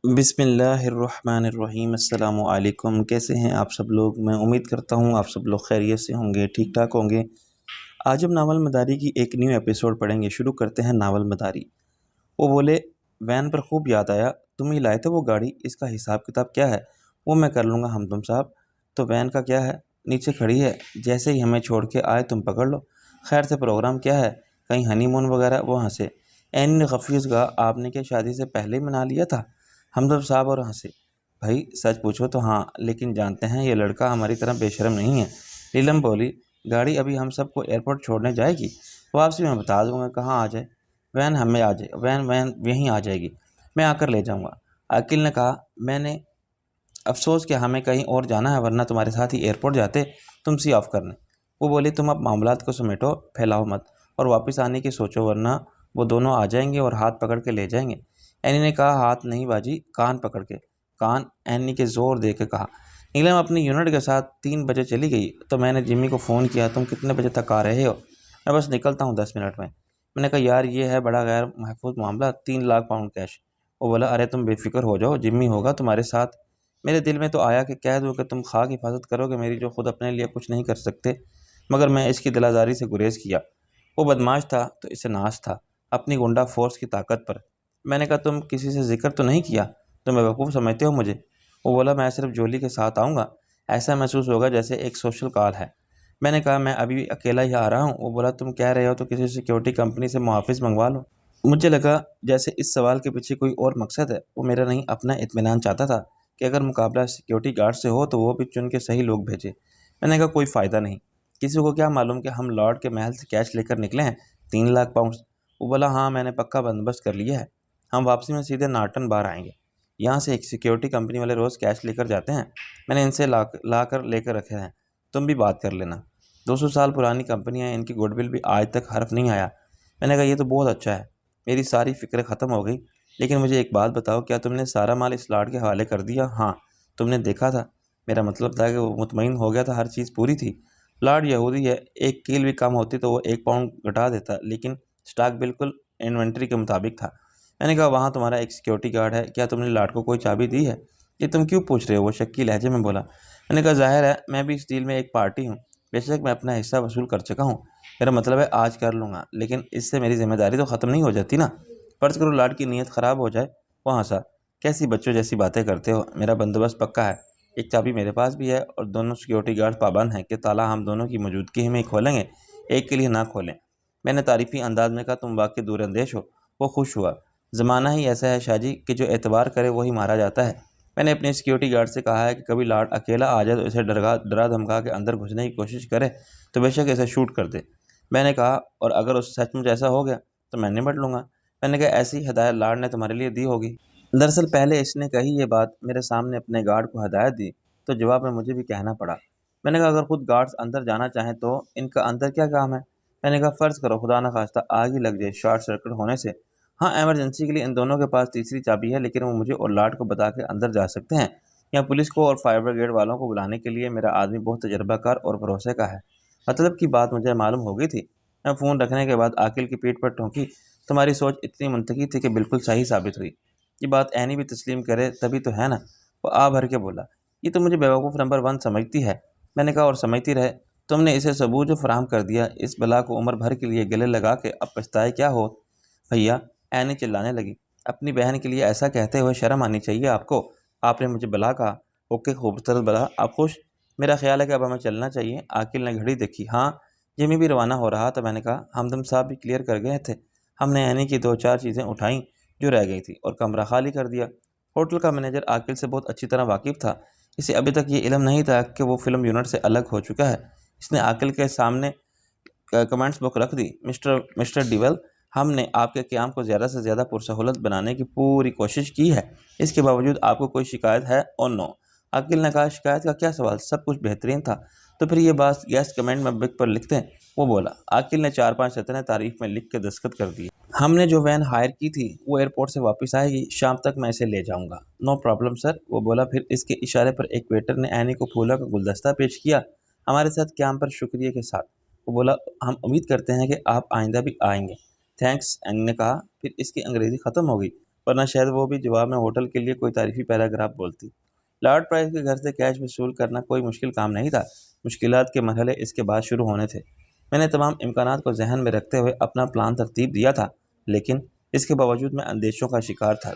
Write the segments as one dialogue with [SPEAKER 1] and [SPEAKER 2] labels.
[SPEAKER 1] बिस्मिल्लाहिर्रहमानिर्रहीम अस्सलामु अलैकुम। कैसे हैं आप सब लोग? मैं उम्मीद करता हूँ आप सब लोग खैरियत से होंगे, ठीक ठाक होंगे। आज हम नावल मदारी की एक न्यू एपिसोड पढ़ेंगे। शुरू करते हैं नावल मदारी। वो बोले, वैन पर खूब याद आया, तुम ही लाए थे वो गाड़ी, इसका हिसाब किताब क्या है? वो मैं कर लूँगा हमदम साहब। तो वैन का क्या है? नीचे खड़ी है, जैसे ही हमें छोड़ के आए तुम पकड़ लो। खैर से प्रोग्राम क्या है? कहीं हनीमून वगैरह? वो हंसे। एन ने खफीस कहा, आपने क्या शादी से पहले ही मना लिया था? हमदम साहब और हंसे। भाई सच पूछो तो हाँ, लेकिन जानते हैं ये लड़का हमारी तरह बेशर्म नहीं है। नीलम बोली, गाड़ी अभी हम सबको एयरपोर्ट छोड़ने जाएगी? वापसी मैं बता दूंगा कहाँ आ जाए। वैन हमें आ जाए, वैन वैन यहीं आ जाएगी, मैं आकर ले जाऊंगा। अकील ने कहा, मैंने अफसोस कि हमें कहीं और जाना है, वरना तुम्हारे साथ ही एयरपोर्ट जाते, तुम सी ऑफ करने। वो बोली, तुम अब मामलात को समेटो, फैलाओ मत, और वापस आने की सोचो, वरना वो दोनों आ जाएंगे और हाथ पकड़ के ले जाएंगे। एनी ने कहा, हाथ नहीं बाजी, कान पकड़ के। कान? एनी के जोर दे के कहा। नीलम अपनी यूनिट के साथ 3 बजे चली गई तो मैंने जिम्मी को फ़ोन किया, तुम कितने बजे तक आ रहे हो? मैं बस निकलता हूँ 10 मिनट में। मैंने कहा, यार ये है बड़ा गैर महफूज मामला, 3 लाख पाउंड कैश। वो बोला, अरे तुम बेफिक्र हो जाओ, जिम्मी होगा तुम्हारे साथ। मेरे दिल में तो आया कि कह दूं कि तुम खाक हिफाजत करोगे मेरी, जो खुद अपने लिए कुछ नहीं कर सकते, मगर मैं इसकी दिलाजारी से गुरेज किया। वो बदमाश था तो इसे नाश था, अपनी गुंडा फोर्स की ताकत पर। मैंने कहा, तुम किसी से जिक्र तो नहीं किया? तुम बेवकूफ़ समझते हो मुझे? वो बोला, मैं सिर्फ जोली के साथ आऊँगा, ऐसा महसूस होगा जैसे एक सोशल कॉल है। मैंने कहा, मैं अभी अकेला ही आ रहा हूँ। वो बोला, तुम कह रहे हो तो किसी सिक्योरिटी कंपनी से मुहाफिज मंगवा लो। मुझे लगा जैसे इस सवाल के पीछे कोई और मकसद है। वो मेरा नहीं, अपना इत्मीनान चाहता था कि अगर मुकाबला सिक्योरिटी गार्ड से हो तो वो भी चुन के सही लोग भेजे। मैंने कहा, कोई फ़ायदा नहीं, किसी को क्या मालूम कि हम लॉर्ड के महल से कैश लेकर निकले हैं, 3 लाख पाउंड। वो बोला, हाँ मैंने पक्का बंदोबस्त कर लिया है, हम वापसी में सीधे नार्टन बार आएंगे। यहाँ से एक सिक्योरिटी कंपनी वाले रोज़ कैश लेकर जाते हैं, मैंने इनसे ला कर लेकर रखे हैं, तुम भी बात कर लेना। 200 साल पुरानी कंपनी है, इनकी गुडविल भी आज तक हर्फ नहीं आया। मैंने कहा, ये तो बहुत अच्छा है, मेरी सारी फ़िक्र ख़त्म हो गई। लेकिन मुझे एक बात बताओ, क्या तुमने सारा माल इस लॉर्ड के हवाले कर दिया? हाँ। तुमने देखा था? मेरा मतलब था कि वो मुतमईन हो गया था, हर चीज़ पूरी थी। लॉर्ड यहूदी है, एक कील भी कम होती तो वो 1 पाउंड घटा देता, लेकिन स्टॉक बिल्कुल इन्वेंट्री के मुताबिक था। मैंने कहा, वहाँ तुम्हारा एक सिक्योरिटी गार्ड है, क्या तुमने लॉर्ड को कोई चाबी दी है? ये तुम क्यों पूछ रहे हो? वो शक्की लहजे में बोला। मैंने कहा, जाहिर है मैं भी इस डील में एक पार्टी हूँ, बेशक मैं अपना हिस्सा वसूल कर चुका हूँ। मेरा मतलब है आज कर लूँगा, लेकिन इससे मेरी जिम्मेदारी तो ख़त्म नहीं हो जाती ना। फ़र्ज़ करो लॉर्ड की नीयत ख़राब हो जाए। वो हंसा। कैसी बच्चों जैसी बातें करते हो, मेरा बंदोबस्त पक्का है। एक चाबी मेरे पास भी है और दोनों सिक्योरिटी गार्ड पाबंद हैं कि ताला हम दोनों की मौजूदगी में ही खोलेंगे, एक के लिए ना खोलें। मैंने तारीफ़ी अंदाज में कहा, तुम वाकई दूरअंदेश हो। वो खुश हुआ। ज़माना ही ऐसा है शाहजी कि जो एतबार करे वही मारा जाता है। मैंने अपने सिक्योरिटी गार्ड से कहा है कि कभी लॉर्ड अकेला आ जाए तो इसे डरा धमका के अंदर घुसने की कोशिश करे तो बेशक इसे शूट कर दे। मैंने कहा, और अगर उस सचमुच ऐसा हो गया तो मैं निपट लूँगा। मैंने कहा, ऐसी हिदायत लॉर्ड ने तुम्हारे लिए दी होगी। दरअसल पहले इसने कही ये बात मेरे सामने अपने गार्ड को हदायत दी, तो जवाब में मुझे भी कहना पड़ा। मैंने कहा, अगर खुद गार्ड्स अंदर जाना चाहें तो इनका अंदर क्या काम है? मैंने कहा, फ़र्ज़ करो खुदा न खास्ता आग ही लग जाए शॉर्ट सर्किट होने से। हाँ, इमरजेंसी के लिए इन दोनों के पास तीसरी चाबी है, लेकिन वो मुझे और लॉर्ड को बता के अंदर जा सकते हैं, या पुलिस को और फायर ब्रिगेड वालों को बुलाने के लिए मेरा आदमी बहुत तजर्बाकार और भरोसे का है। मतलब की बात मुझे मालूम हो गई थी। मैं फ़ोन रखने के बाद आकिल की पीठ पर ठोंकी। तुम्हारी सोच इतनी मुंतकी थी कि बिल्कुल सही साबित हुई। ये बात ऐनी भी तस्लीम करे तभी तो है ना। वो आ भर के बोला, ये तो मुझे बेवकूफ़ नंबर 1 समझती है। मैंने कहा, और समझती रहे, तुमने इसे सबूत जो फराहम कर दिया, इस बला को उम्र भर के लिए गले लगा के अब पछताए क्या हो? भैया, ऐनी चिल्लाने लगी, अपनी बहन के लिए ऐसा कहते हुए शर्म आनी चाहिए आपको। आपने मुझे बला कहा। ओके खूबसूरत बला, आप खुश? मेरा ख्याल है कि अब हमें चलना चाहिए। आकिल ने घड़ी देखी। हाँ, जिमी भी रवाना हो रहा था। मैंने कहा, हमदम साहब भी क्लियर कर गए थे। हमने ऐनी की 2-4 चीज़ें उठाईं जो रह गई थी और कमरा खाली कर दिया। होटल का मैनेजर आकिल से बहुत अच्छी तरह वाकिफ़ था। इसे अभी तक ये इल्म नहीं था कि वो फ़िल्म यूनिट से अलग हो चुका है। इसने आकिल के सामने कमेंट्स बुक रख दी। मिस्टर मिस्टर डिवेल, हमने आपके क़याम को ज़्यादा से ज़्यादा पुरसहूलत बनाने की पूरी कोशिश की है। इसके बावजूद आपको कोई शिकायत है और नो? अकील ने कहा, शिकायत का क्या सवाल, सब कुछ बेहतरीन था। तो फिर ये बात गेस्ट कमेंट में बुक पर लिखते हैं। वो बोला। अकील ने 4-5 सतरें तारीफ में लिख के दस्तखत कर दिए। हमने जो वैन हायर की थी वो एयरपोर्ट से वापस आएगी, शाम तक मैं इसे ले जाऊंगा। No problem sir. वो बोला। फिर इसके इशारे पर एक वेटर ने एनी को फूलों का गुलदस्ता पेश किया, हमारे साथ क्याम पर शुक्रिया के साथ। वो बोला, हम उम्मीद करते हैं कि आप आइंदा भी आएंगे। थैंक्स, एंग ने कहा। फिर इसकी अंग्रेज़ी ख़त्म हो गई। वरना शायद वो भी जवाब में होटल के लिए कोई तारीफी पैराग्राफ बोलती। लॉर्ड प्राइस के घर से कैश वसूल करना कोई मुश्किल काम नहीं था। मुश्किलात के मरहले इसके बाद शुरू होने थे। मैंने तमाम इम्कानात को जहन में रखते हुए अपना प्लान तरतीब दिया था, लेकिन इसके बावजूद मैं अंदेशों का शिकार था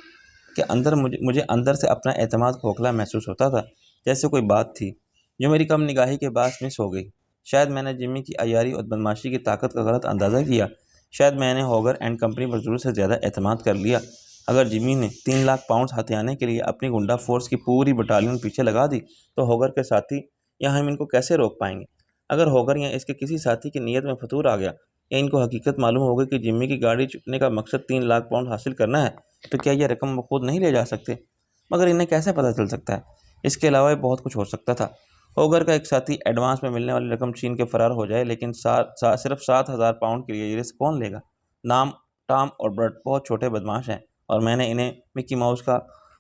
[SPEAKER 1] कि अंदर मुझे अंदर से अपना एतमाद खोखला महसूस होता था, जैसे कोई बात थी जो मेरी कम निगाही के बाद मिस हो गई। शायद मैंने जिम्मी की अय्यारी और बदमाशी की ताकत का गलत अंदाज़ा किया। शायद मैंने होगर एंड कंपनी पर ज़रूरत से ज़्यादा एतमाद कर लिया। अगर जिम्मी ने 3 लाख पाउंड हथियाने के लिए अपनी गुंडा फोर्स की पूरी बटालियन पीछे लगा दी, तो होगर के साथी या हम इनको कैसे रोक पाएंगे? अगर होगर या इसके किसी साथी की नीयत में फतूर आ गया, या इनको हकीकत मालूम हो गई कि जिम्मी की गाड़ी चुकने का मकसद 3 लाख पाउंड हासिल करना है, तो क्या यह रकम वो खुद नहीं ले जा सकते? मगर इन्हें कैसे पता चल सकता है? इसके अलावा भी बहुत कुछ हो सकता था। होगर का एक साथी एडवांस में मिलने वाली रकम छीन के फरार हो जाए, लेकिन सिर्फ 7,000 पाउंड के लिए ये रिस्क कौन लेगा? नाम टॉम और बर्ट बहुत छोटे बदमाश हैं, और मैंने इन्हें मिकी माउस का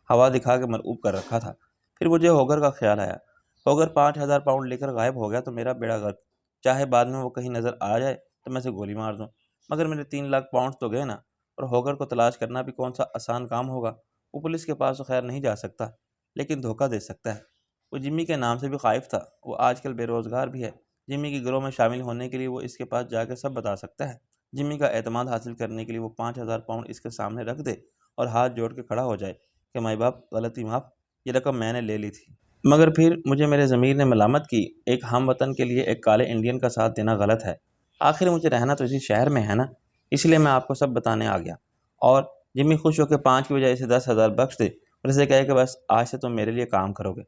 [SPEAKER 1] हवा दिखा के मरऊब कर रखा था। फिर मुझे होगर का ख्याल आया। होगर 5,000 पाउंड लेकर गायब हो गया तो मेरा बेड़ा गर्क। चाहे बाद में वो कहीं नज़र आ जाए तो मैं उसे गोली मार दूँ, मगर मेरे 3 लाख पाउंड तो गए ना। और होगर को तलाश करना भी कौन सा आसान काम होगा। वो पुलिस के पास तो खैर नहीं जा सकता, लेकिन धोखा दे सकता है। वो जिम्मी के नाम से भी खाइफ था। वो आजकल बेरोज़गार भी है। जिम्मी के गिरोह में शामिल होने के लिए वो इसके पास जाकर सब बता सकता है। जिम्मी का एतमाद हासिल करने के लिए वो 5,000 पाउंड इसके सामने रख दे और हाथ जोड़ के खड़ा हो जाए कि माई बाप, गलती माफ़, ये रकम मैंने ले ली थी। मगर फिर मुझे मेरे ज़मीर ने मलामत की। एक हम वतन के लिए एक काले इंडियन का साथ देना गलत है। आखिर मुझे रहना तो इसी शहर में है ना, इसलिए मैं आपको सब बताने आ गया। और जिम्मी खुश होकर 5 की बजाय इसे 10,000 बख्श दे और इसे कहे कि बस आज से तुम मेरे लिए काम करोगे।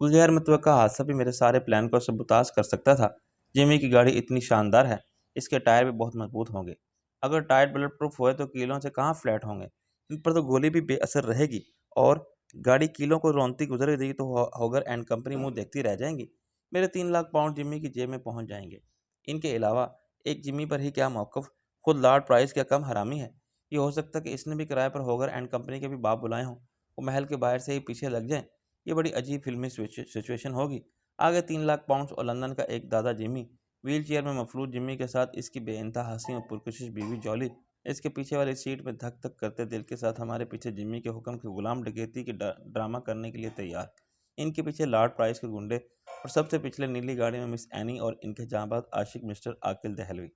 [SPEAKER 1] कोई गैर मुतवक्का हादसा भी मेरे सारे प्लान को सबूताज कर सकता था। जिम्मी की गाड़ी इतनी शानदार है, इसके टायर भी बहुत मजबूत होंगे। अगर टायर बुलेट प्रूफ हुए तो कीलों से कहाँ फ्लैट होंगे। इन पर तो गोली भी बेअसर रहेगी, और गाड़ी कीलों को रौंदती गुजर देगी तो होगर एंड कंपनी मुंह देखती रह जाएंगी। मेरे 3 लाख पाउंड जिम्मी की जेब में पहुंच जाएंगे। इनके अलावा एक जिम्मी पर ही क्या मौकफ, खुद लॉर्ड प्राइस क्या कम हरामी है। ये हो सकता है कि इसने भी किराए पर होगर एंड कंपनी के भी बाप बुलाए हों। वो महल के बाहर से ही पीछे लग जाएं। ये बड़ी अजीब फिल्मी सिचुएशन होगी। आगे 3 लाख पाउंड और लंदन का एक दादा जिम्मी, व्हील चेयर में मफलूज जिम्मी के साथ इसकी बेइंतहा हंसी और पुरकशिश बीवी जॉली, इसके पीछे वाली सीट में धक धक करते दिल के साथ हमारे पीछे जिम्मी के हुक्म के गुलाम डकैती की ड्रामा करने के लिए तैयार। इनके पीछे लॉर्ड प्राइस के गुंडे, और सबसे पिछले नीली गाड़ी में मिस एनी और इनके जांबाज आशिक मिस्टर आकिल दहलवी।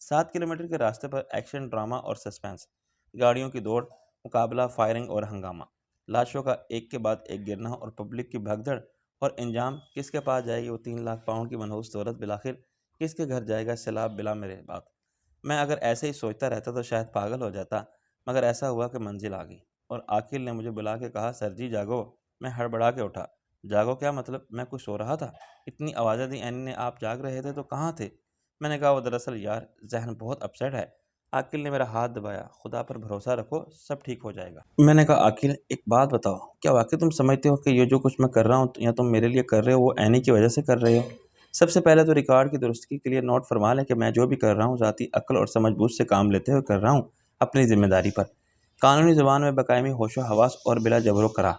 [SPEAKER 1] 7 किलोमीटर के रास्ते पर एक्शन, ड्रामा और सस्पेंस, गाड़ियों की दौड़, मुकाबला, फायरिंग और हंगामा, लाशों का एक के बाद एक गिरना और पब्लिक की भगदड़। और इंजाम किसके पास जाएगी वो 3 लाख पाउंड की मनहूस दौलत? बिलाखिर किसके घर जाएगा सैलाब बिला मेरे बाप? मैं अगर ऐसे ही सोचता रहता तो शायद पागल हो जाता, मगर ऐसा हुआ कि मंजिल आ गई। और आकिल ने मुझे बुला के कहा, सर जी जागो। मैं हड़बड़ा के उठा। जागो क्या मतलब? मैं कुछ सो रहा था? इतनी आवाज़ें दी एनी ने, आप जाग रहे थे तो कहाँ थे? मैंने कहा, वो दरअसल यार जहन बहुत अपसेट है। आकिल ने मेरा हाथ दबाया। खुदा पर भरोसा रखो, सब ठीक हो जाएगा। मैंने कहा, आकिल एक बात बताओ, क्या वाकई तुम समझते हो कि ये जो कुछ मैं कर रहा हूँ या तुम मेरे लिए कर रहे हो वो एनी की वजह से कर रहे हो? सबसे पहले तो रिकॉर्ड की दुरुस्ती के लिए नोट फरमा लें कि मैं जो भी कर रहा हूँ ज़ाती अक्ल और समझबूझ से काम लेते हुए कर रहा हूँ, अपनी जिम्मेदारी पर, कानूनी ज़बान में बकायमी होशो हवास और बिला जबरो करा।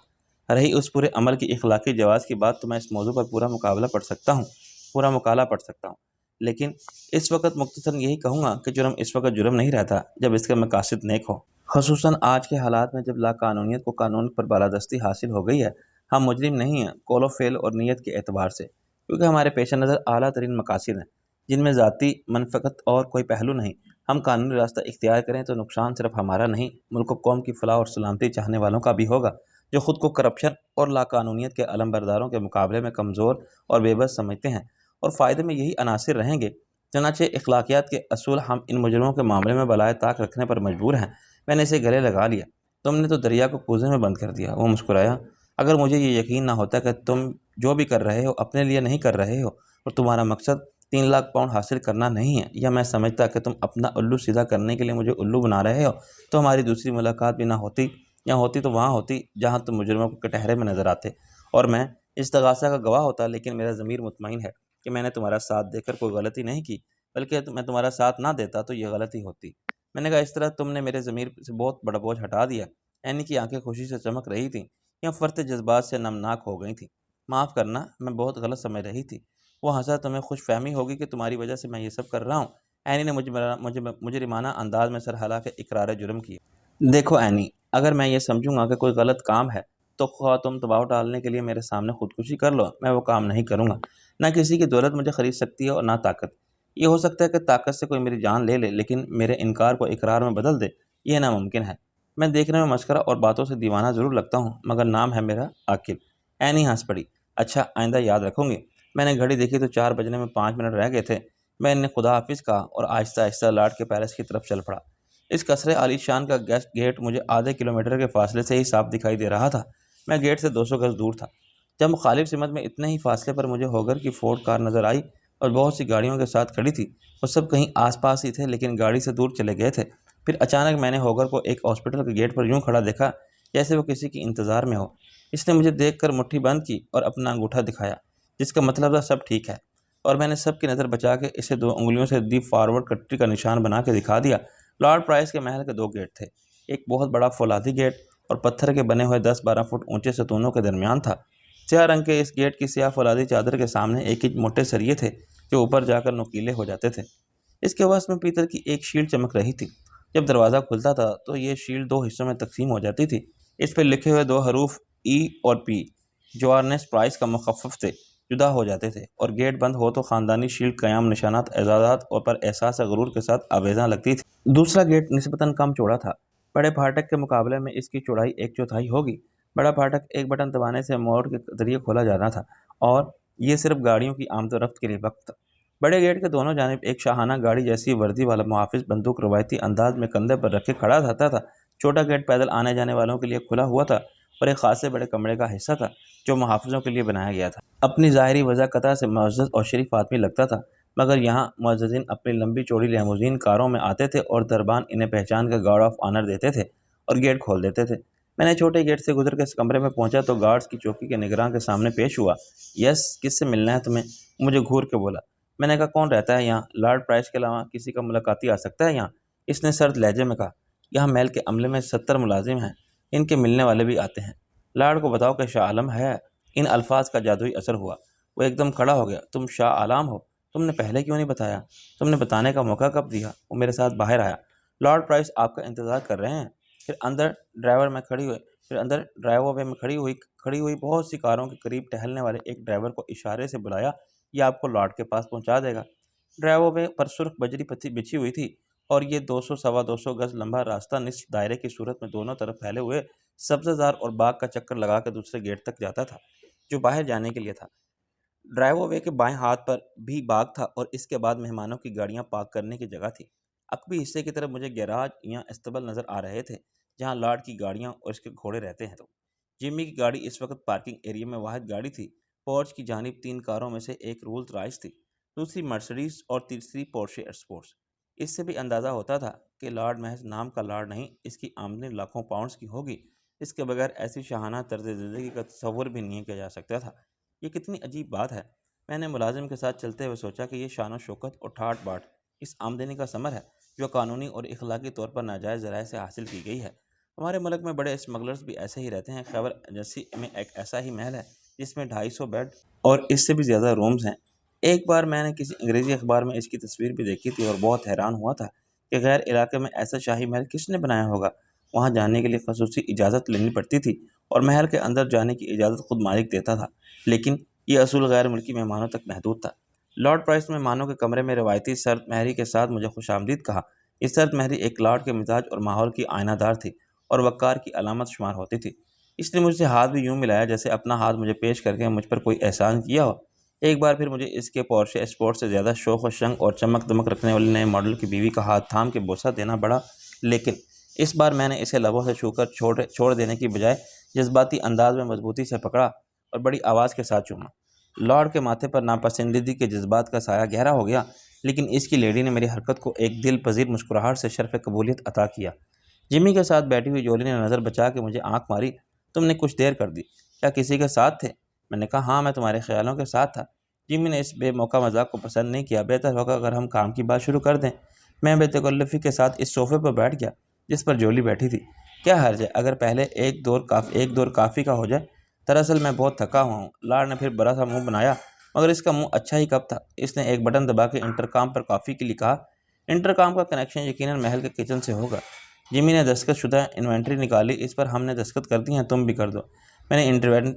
[SPEAKER 1] रही उस पूरे अमल की इखलाकी जवाज़ की बात, तो मैं इस मौजू पर पूरा मुकाला पढ़ सकता हूँ। लेकिन इस वक्त मुख्तसरन यही कहूँगा कि जुर्म इस वक्त जुर्म नहीं रहता जब इसका मकासद नेक हो। ख़ुसूसन आज के हालात में जब लाकानूनियत को कानून पर बालादस्ती हासिल हो गई है। हम मुजरिम नहीं हैं कौलो फ़ेल और नीयत के एतबार से, क्योंकि हमारे पेश नज़र आला तरीन मकासद हैं, जिनमें ज़ाती मनफ़क़त और कोई पहलू नहीं। हम कानूनी रास्ता इख्तियार करें तो नुकसान सिर्फ हमारा नहीं, मुल्क व कौम की फ़लाह और सलामती चाहने वालों का भी होगा, जो ख़ुद को करप्शन और लाकानूनियत के अलमबरदारों के मुकाबले में कमज़ोर और बेबस समझते हैं। और फ़ायदे में यही अनासिर रहेंगे। चनाचे अखलाकियात के असूल हम इन मुजरिमों के मामले में बलाए ताक रखने पर मजबूर हैं। मैंने इसे गले लगा लिया। तुमने तो दरिया को कूजे में बंद कर दिया। वो मुस्कुराया। अगर मुझे ये यकीन ना होता कि तुम जो भी कर रहे हो अपने लिए नहीं कर रहे हो, और तुम्हारा मकसद 3 लाख पाउंड हासिल करना नहीं है, या मैं समझता कि तुम अपना उल्लू सीधा करने के लिए मुझे उल्लू बना रहे हो, तो हमारी दूसरी मुलाकात भी ना होती, या होती तो वहाँ होती जहाँ तुम मुजरिमों को कटहरे में नज़र आते, और मैं इस तगासा का गवाह होता। लेकिन मेरा ज़मीर मुतमईन है कि मैंने तुम्हारा साथ देकर कोई गलती नहीं की, बल्कि मैं तुम्हारा साथ ना देता तो ये गलती होती। मैंने कहा, इस तरह तुमने मेरे ज़मीर से बहुत बड़ा बोझ हटा दिया। एनी की आंखें खुशी से चमक रही थीं, या फरते जज्बात से नमनाक हो गई थीं। माफ़ करना, मैं बहुत गलत समझ रही थी। वो हंसा। तुम्हें खुश फहमी होगी कि तुम्हारी वजह से मैं ये सब कर रहा हूँ। एनी ने मुझे मुझे मुजरिमाना अंदाज में सर हिला के इकरार जुर्म किया। देखो एनी, अगर मैं ये समझूंगा कि कोई गलत काम है तो ख्वाह तुम दबाव डालने के लिए मेरे सामने खुदकुशी कर लो, मैं वो काम नहीं करूंगा। ना किसी की दौलत मुझे खरीद सकती है और ना ताकत। ये हो सकता है कि ताकत से कोई मेरी जान ले ले, लेकिन मेरे इनकार को इकरार में बदल दे, ये नामुमकिन है। मैं देखने में मस्करा और बातों से दीवाना ज़रूर लगता हूँ, मगर नाम है मेरा आकिब। ऐनी हंस पड़ी। अच्छा, आइंदा याद रखूंगी। मैंने घड़ी देखी तो 4 बजने में 5 मिनट रह गए थे। मैंने खुदा हाफिज़ कहा और आहिस्ता आहिस्ता लॉर्ड के पैलेस की तरफ चल पड़ा। इस कसरे आलीशान का गेस्ट गेट मुझे आधे किलोमीटर के फासले से ही साफ दिखाई दे रहा था। मैं गेट से 200 गज दूर था। जब मुखालिफ सिमत में इतने ही फासले पर मुझे होगर की फोर्ड कार नज़र आई और बहुत सी गाड़ियों के साथ खड़ी थी। वो सब कहीं आसपास ही थे, लेकिन गाड़ी से दूर चले गए थे। फिर अचानक मैंने होगर को एक हॉस्पिटल के गेट पर यूं खड़ा देखा जैसे वो किसी की इंतज़ार में हो। इसने मुझे देखकर मुट्ठी बंद की और अपना अंगूठा दिखाया, जिसका मतलब था सब ठीक है। और मैंने सबकी नज़र बचा के इसे 2 उंगलियों से दी फॉरवर्ड कट्टी का निशान बना के दिखा दिया। लॉर्ड प्राइस के महल के 2 गेट थे। एक बहुत बड़ा फौलादी गेट और पत्थर के बने हुए 10-12 फुट ऊंचे सतूनों के दरमियान था। स्याह रंग के इस गेट की स्याह फौलादी चादर के सामने एक इंच मोटे सरिये थे, जो ऊपर जाकर नुकीले हो जाते थे। इसके वसत में पीतल की एक शील्ड चमक रही थी। जब दरवाज़ा खुलता था तो ये शील्ड 2 हिस्सों में तकसीम हो जाती थी। इस पर लिखे हुए 2 हरूफ ई और पी, जो आर्नेस प्राइस का मुखफ़फ़ थे, जुदा हो जाते थे, और गेट बंद हो तो ख़ानदानी शील्ड क़याम निशानात एजाज़ात और पर एहसास गुरूर के साथ आवेज़ां लगती थी। दूसरा गेट निस्बतन कम चौड़ा था। बड़े फाटक के मुकाबले में इसकी चौड़ाई 1/4 होगी। बड़ा फाटक एक बटन दबाने से मोड़ के ज़रिए खोला जाना था, और ये सिर्फ गाड़ियों की आमद-ओ-रफ्त के लिए वक्त था। बड़े गेट के दोनों जानिब एक शाहाना गाड़ी जैसी वर्दी वाला मुहाफ़िज़ बंदूक रवायती अंदाज में कंधे पर रखे खड़ा रहता था। छोटा गेट पैदल आने जाने वालों के लिए खुला हुआ था और एक खासे बड़े कमरे का हिस्सा था, जो मुहाफ़िज़ों के लिए बनाया गया था। अपनी ज़ाहिरी वज़ाक़ता से मुअज़्ज़ज़ और शरीफ आदमी लगता था, मगर यहाँ मुअज़्ज़ज़ीन अपनी लंबी चौड़ी लिमोज़ीन कारों में आते थे और दरबान इन्हें पहचान कर गार्ड ऑफ ऑनर देते थे और गेट खोल देते थे। मैंने छोटे गेट से गुजर के इस कमरे में पहुंचा तो गार्ड्स की चौकी के निगरान के सामने पेश हुआ। यस, किससे मिलना है तुम्हें? मुझे घूर के बोला। मैंने कहा, कौन रहता है यहाँ? लॉर्ड प्राइस के अलावा किसी का मुलाकाती आ सकता है यहाँ? इसने सर्द लहजे में कहा। यहाँ महल के अमले में 70 मुलाजिम हैं, इनके मिलने वाले भी आते हैं। लॉर्ड को बताओ कि शाह आलम है। इन अल्फाज का जादुई असर हुआ। वो एकदम खड़ा हो गया। तुम शाह आलम हो? तुमने पहले क्यों नहीं बताया? तुमने बताने का मौका कब दिया? वो मेरे साथ बाहर आया। लॉर्ड प्राइस आपका इंतज़ार कर रहे हैं। फिर अंदर ड्राइवर में खड़ी हुई फिर अंदर ड्राइवर वे में खड़ी हुई बहुत सी कारों के करीब टहलने वाले एक ड्राइवर को इशारे से बुलाया, ये आपको लॉर्ड के पास पहुंचा देगा। ड्राइवर वे पर सुर्ख बजरी पत्ती बिछी हुई थी, और ये 200 सवा 200 गज लंबा रास्ता निस्फ दायरे की सूरत में दोनों तरफ फैले हुए सब्ज़ार और बाग का चक्कर लगा कर दूसरे गेट तक जाता था, जो बाहर जाने के लिए था। ड्राइवर वे के बाएं हाथ पर भी बाग था और इसके बाद मेहमानों की गाड़ियां पार्क करने की जगह थी। अकबी हिस्से की तरफ मुझे गैराज या अस्तबल नज़र आ रहे थे, जहां लॉर्ड की गाड़ियां और इसके घोड़े रहते हैं। तो जिम्मी की गाड़ी इस वक्त पार्किंग एरिया में वाहिद गाड़ी थी। पोर्च की जानिब 3 कारों में से एक रोल्स रॉयस थी, दूसरी मर्सिडीज और तीसरी पोर्शे स्पोर्ट्स। इससे भी अंदाज़ा होता था कि लॉर्ड महज नाम का लॉर्ड नहीं, इसकी आमदनी लाखों पाउंड्स की होगी। इसके बगैर ऐसी शाहाना तर्ज ज़िंदगी का तसव्वुर भी नहीं किया जा सकता था। ये कितनी अजीब बात है। मैंने मुलाजिम के साथ चलते हुए सोचा कि ये शान शौकत और ठाट बाट इस आमदनी का समर है, जो कानूनी और इखलाकी तौर पर नाजायज़ ज़राए से हासिल की गई है। हमारे मुल्क में बड़े स्मगलर्स भी ऐसे ही रहते हैं। खैबर एजेंसी में एक ऐसा ही महल है, जिसमें 250 बेड और इससे भी ज़्यादा रूम्स हैं। एक बार मैंने किसी अंग्रेज़ी अखबार में इसकी तस्वीर भी देखी थी और बहुत हैरान हुआ था कि गैर इलाके में ऐसा शाही महल किसने बनाया होगा। वहाँ जाने के लिए खसूसी इजाज़त लेनी पड़ती थी, और महल के अंदर जाने की इजाज़त खुद मालिक देता था, लेकिन ये असूल गैर मुल्की मेहमानों तक महदूद था। लॉर्ड प्राइस मेहमानों के कमरे में रवायती सर्द महरी के साथ मुझे खुशामदीद कहा। इस सर्द महरी एक लॉर्ड के मिजाज और माहौल की आयनादार थी और वक़ार की अलामत शुमार होती थी। इसने मुझसे हाथ भी यूं मिलाया जैसे अपना हाथ मुझे पेश करके मुझ पर कोई एहसान किया हो। एक बार फिर मुझे इसके पोर्शे स्पोर्ट से ज़्यादा शौक़ व शंक और चमक दमक रखने वाले नए मॉडल की बीवी का हाथ थाम के बोसा देना पड़ा, लेकिन इस बार मैंने इसे लबों से छूकर छोड़ देने की बजाय जज्बाती अंदाज में मजबूती से पकड़ा और बड़ी आवाज़ के साथ चूमा। लॉर्ड के माथे पर नापसंदीदगी के जज्बात का साया गहरा हो गया, लेकिन इसकी लेडी ने मेरी हरकत को एक दिल पजीर मुस्कुराहट से शर्फ़ कबूलियत अता किया। जिमी के साथ बैठी हुई जोली ने नज़र बचा के मुझे आंख मारी। तुमने कुछ देर कर दी, क्या किसी के साथ थे? मैंने कहा, हाँ, मैं तुम्हारे ख्यालों के साथ था। जिमी ने इस बेमौका मजाक को पसंद नहीं किया। बेहतर होगा अगर हम काम की बात शुरू कर दें। मैं बेतकल्लुफ़ी के साथ इस सोफ़े पर बैठ गया जिस पर जोली बैठी थी। क्या हर्ज है अगर पहले एक दौर काफ़ी का हो जाए? दरअसल मैं बहुत थका हुआ हूँ। लॉर्ड ने फिर बड़ा सा मुंह बनाया, मगर इसका मुंह अच्छा ही कब था। इसने एक बटन दबा के इंटरकॉम पर कॉफ़ी के लिए कहा। इंटरकॉम का कनेक्शन यकीनन महल के किचन से होगा। जिमी ने दस्तखतशुदा इन्वेंट्री निकाली। इस पर हमने दस्तखत कर दिए हैं, तुम भी कर दो। मैंने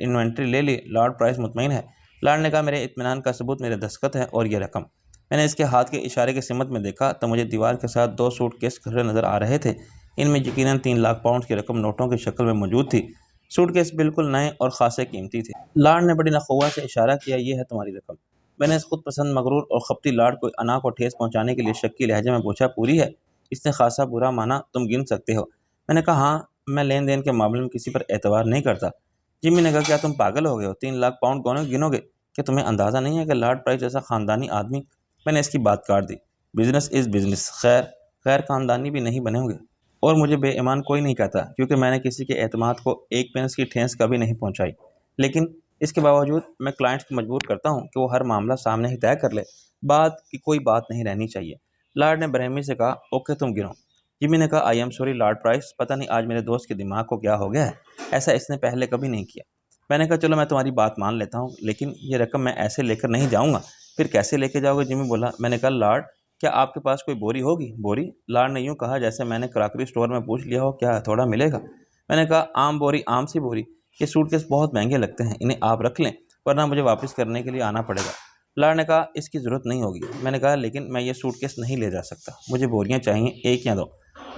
[SPEAKER 1] इन्वेंट्री ले ली। लॉर्ड प्राइस मुतमईन है? लॉर्ड ने कहा, मेरे इत्मीनान का सबूत मेरे दस्तखत है और ये रकम। मैंने इसके हाथ के इशारे के सिमत में देखा तो मुझे दीवार के साथ 2 सूटकेस खड़े नज़र आ रहे थे। इनमें यकीनन 3 लाख पाउंड की रकम नोटों की शक्ल में मौजूद थी। सूटकेस बिल्कुल नए और खासे कीमती थे। लॉर्ड ने बड़ी नखुवा से इशारा किया, ये है तुम्हारी रकम। मैंने इस खुद पसंद, मगरूर और खपती लॉर्ड को अना को ठेस पहुंचाने के लिए शक्की लहजे में पूछा, पूरी है? इसने खासा बुरा माना, तुम गिन सकते हो। मैंने कहा, हाँ, मैं लेन देन के मामले में किसी पर एतबार नहीं करता। जिमी ने कहा, क्या तुम पागल हो गए हो? 3 लाख पाउंड कौन गिनोगे? क्या तुम्हें अंदाज़ा नहीं है कि लॉर्ड प्राइस जैसा ख़ानदानी आदमी। मैंने इसकी बात काट दी। Business is business. खैर, गैर ख़ानदानी भी नहीं बने होंगे और मुझे बेईमान कोई नहीं कहता, क्योंकि मैंने किसी के एतमाद को एक पेंस की ठेस कभी नहीं पहुंचाई। लेकिन इसके बावजूद मैं क्लाइंट्स को मजबूर करता हूं कि वो हर मामला सामने ही तय कर ले। बात की कोई बात नहीं रहनी चाहिए। लॉर्ड ने बरहमी से कहा, ओके, तुम गिनो। जिमी ने कहा, आई एम सॉरी लॉर्ड प्राइस, पता नहीं आज मेरे दोस्त के दिमाग को क्या हो गया है। ऐसा इसने पहले कभी नहीं किया। मैंने कहा, चलो मैं तुम्हारी बात मान लेता हूँ, लेकिन ये रकम मैं ऐसे लेकर नहीं जाऊँगा। फिर कैसे लेके जाओगे? जिमी बोला। मैंने कहा, लॉर्ड, क्या आपके पास कोई बोरी होगी? बोरी? लॉर्ड ने यूँ कहा जैसे मैंने क्रॉकरी स्टोर में पूछ लिया हो, क्या थोड़ा मिलेगा? मैंने कहा, आम बोरी, आम सी बोरी। ये सूटकेस बहुत महंगे लगते हैं, इन्हें आप रख लें, वरना मुझे वापस करने के लिए आना पड़ेगा। लॉर्ड ने कहा, इसकी ज़रूरत नहीं होगी। मैंने कहा, लेकिन मैं ये सूटकेस नहीं ले जा सकता, मुझे बोरियां चाहिए, 1 या 2।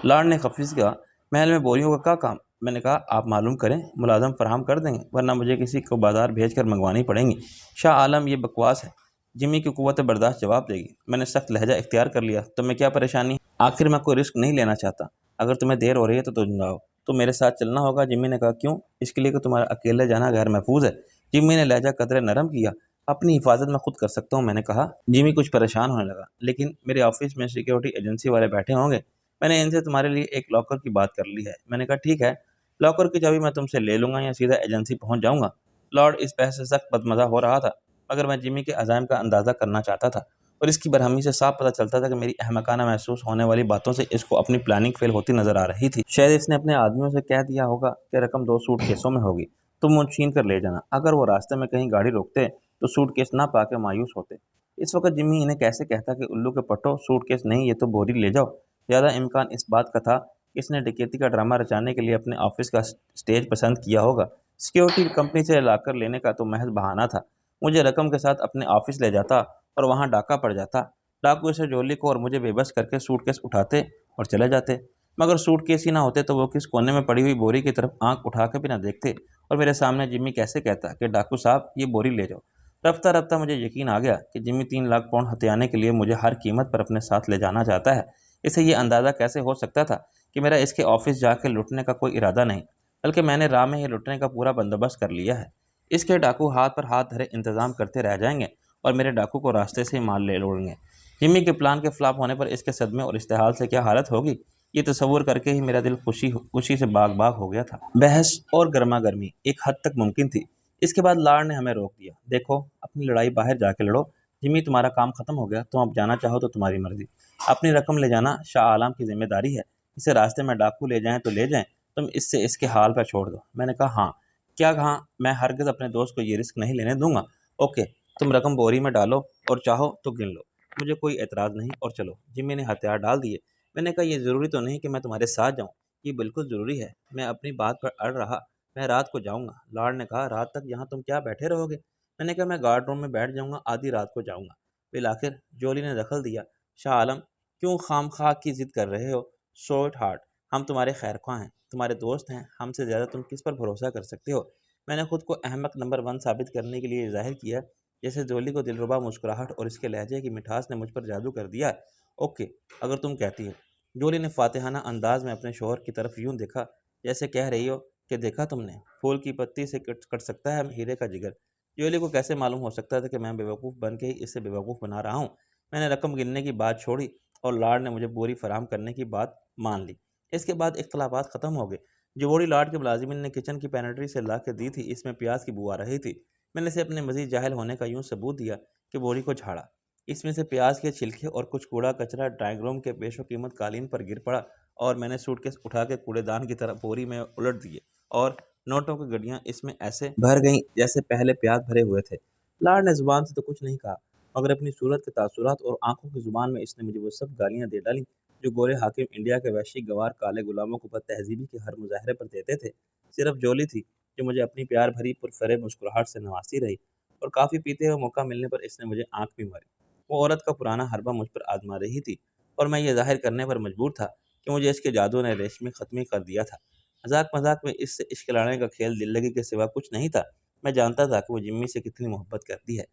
[SPEAKER 1] लॉर्ड ने खफीस कहा, महल में बोरियों का क्या काम? मैंने कहा, आप मालूम करें, मुलाजम फराहम कर देंगे, वरना मुझे किसी को बाजार भेज कर मंगवानी पड़ेंगी। शाह आलम, ये बकवास है। जिमी की कुव्वत बर्दाश्त जवाब देगी। मैंने सख्त लहजा इख्तियार कर लिया, तुम्हें क्या परेशानी? आखिर मैं कोई रिस्क नहीं लेना चाहता। अगर तुम्हें देर हो रही है तो तुम जाओ। तो मेरे साथ चलना होगा। जिमी ने कहा, क्यों? इसके लिए कि तुम्हारा अकेले जाना गैर महफूज है। जिमी ने लहजा कदरे नरम किया। अपनी हिफाजत मैं खुद कर सकता हूँ, मैंने कहा। जिमी कुछ परेशान होने लगा, लेकिन मेरे ऑफिस में सिक्योरिटी एजेंसी वाले बैठे होंगे, मैंने इनसे तुम्हारे लिए एक लॉकर की बात कर ली है। मैंने कहा, ठीक है, लॉकर की चाबी मैं तुमसे ले लूंगा या सीधा एजेंसी पहुंच जाऊंगा। लॉर्ड इस बहस से सख्त बदमजा हो रहा था, मगर मैं जिमी के अज़ाइम का अंदाज़ा करना चाहता था और इसकी बरहमी से साफ पता चलता था कि मेरी अहमकाना महसूस होने वाली बातों से इसको अपनी प्लानिंग फेल होती नजर आ रही थी। शायद इसने अपने आदमियों से कह दिया होगा कि रकम 2 सूटकेसों में होगी, तुम वो छीन कर ले जाना। अगर वो रास्ते में कहीं गाड़ी रोकते तो सूटकेस ना पाके मायूस होते। इस वक्त जिम्मी इन्हें कैसे कहता कि उल्लू के पट्टो, सूटकेस नहीं, ये तो बोरी ले जाओ। ज़्यादा इम्कान इस बात का था कि इसने डकैती का ड्रामा रचाने के लिए अपने ऑफिस का स्टेज पसंद किया होगा। सिक्योरिटी कंपनी से लाकर लेने का तो महज बहाना था। मुझे रकम के साथ अपने ऑफिस ले जाता और वहां डाका पड़ जाता। डाकू इसे जोली को और मुझे बेबस करके सूटकेस उठाते और चले जाते। मगर सूटकेस ही ना होते तो वो किस कोने में पड़ी हुई बोरी की तरफ आंख उठा के भी ना देखते और मेरे सामने जिम्मी कैसे कहता कि डाकू साहब, ये बोरी ले जाओ। रफ्ता रफ्ता मुझे यकीन आ गया कि जिम्मी 3 लाख पाउंड हथियाने के लिए मुझे हर कीमत पर अपने साथ ले जाना चाहता है। इसे ये अंदाज़ा कैसे हो सकता था कि मेरा इसके ऑफिस जाकर लुटने का कोई इरादा नहीं, बल्कि मैंने राह में ही लुटने का पूरा बंदोबस्त कर लिया है। इसके डाकू हाथ पर हाथ धरे इंतजाम करते रह जाएंगे और मेरे डाकू को रास्ते से ही माल ले लोड़ेंगे। जिम्मी के प्लान के फ्लॉप होने पर इसके सदमे और इस्तेहाल से क्या हालत होगी, ये तस्वुर करके ही मेरा दिल खुशी से बाग बाग हो गया था। बहस और गर्मा गर्मी एक हद तक मुमकिन थी। इसके बाद लॉर्ड ने हमें रोक दिया। देखो, अपनी लड़ाई बाहर जाके लड़ो। जिम्मी, तुम्हारा काम खत्म हो गया, तुम अब जाना चाहो तो तुम्हारी मर्जी। अपनी रकम ले जाना शाह आलम की जिम्मेदारी है। इसे रास्ते में डाकू ले जाएं तो ले जाएं, तुम इससे इसके हाल पर छोड़ दो। मैंने कहा, हाँ, क्या कहा? मैं हरगिज़ अपने दोस्त को ये रिस्क नहीं लेने दूंगा। ओके, तुम रकम बोरी में डालो और चाहो तो गिन लो, मुझे कोई एतराज़ नहीं, और चलो। जिम्मी ने हथियार डाल दिए। मैंने कहा, ये ज़रूरी तो नहीं कि मैं तुम्हारे साथ जाऊँ? ये बिल्कुल ज़रूरी है। मैं अपनी बात पर अड़ रहा। मैं रात को जाऊँगा। लॉर्ड ने कहा, रात तक यहाँ तुम क्या बैठे रहोगे? मैंने कहा, मैं गार्ड रूम में बैठ जाऊँगा, आधी रात को जाऊँगा। फिर आखिर जोली ने दखल दिया। शाह आलम, क्यों खामखा की जिद कर रहे हो? शॉर्ट हार्ट, हम तुम्हारे खैर ख्वाह हैं, तुम्हारे दोस्त हैं, हमसे ज़्यादा तुम किस पर भरोसा कर सकते हो? मैंने खुद को अहमक नंबर 1 साबित करने के लिए ज़ाहिर किया, जैसे जोली को दिलरुबा मुस्कुराहट और इसके लहजे की मिठास ने मुझ पर जादू कर दिया। ओके, अगर तुम कहती हो। जोली ने फातिहाना अंदाज में अपने शोहर की तरफ यूं देखा जैसे कह रही हो कि देखा तुमने, फूल की पत्ती से कट कट सकता है हीरे का जिगर। जोली को कैसे मालूम हो सकता था कि मैं बेवकूफ़ बन के ही इसे बेवकूफ़ बना रहा हूँ। मैंने रकम गिनने की बात छोड़ी और लॉर्ड ने मुझे बोरी फराहम करने की बात मान ली। इसके बाद इख्तलाफात ख़त्म हो गए। जो बोरी लॉर्ड के मुलाजिमिन ने किचन की पेनेट्री से ला के दी थी, इसमें प्याज की बू आ रही थी। मैंने इसे अपने मजीद जाहिल होने का यूं सबूत दिया कि बोरी को झाड़ा। इसमें से प्याज के छिलके और कुछ कूड़ा कचरा ड्राइंग रूम के पेशो कीमत कालीन पर गिर पड़ा और मैंने सूटकेस उठा के कूड़ेदान की तरह बोरी में उलट दिए और नोटों की गड्डियां इसमें ऐसे भर गईं जैसे पहले प्याज भरे हुए थे। लॉर्ड ने जुबान से तो कुछ नहीं कहा, मगर अपनी सूरत के तासुरात और आंखों की जुबान में इसने मुझे वो सब गालियां दे डाली जो गोरे हाकिम इंडिया के वैश्विक गंवार काले गुलामों को बदतहजीबी के हर मुजाहरे पर देते थे, सिर्फ जोली थी जो मुझे अपनी प्यार भरी पुरफरेब मुस्कुराहट से नवाजती रही। और काफ़ी पीते हुए मौका मिलने पर इसने मुझे आंख भी मारी। वो औरत का पुराना हरबा मुझ पर आजमा रही थी और मैं ये जाहिर करने पर मजबूर था कि मुझे इसके जादू ने रेशमी ख़त्मी कर दिया था। मजाक मजाक में इससे इश्क लाने का खेल दिल लगी के सिवा कुछ नहीं था। मैं जानता था कि वो जिम्मी से कितनी मोहब्बत करती है।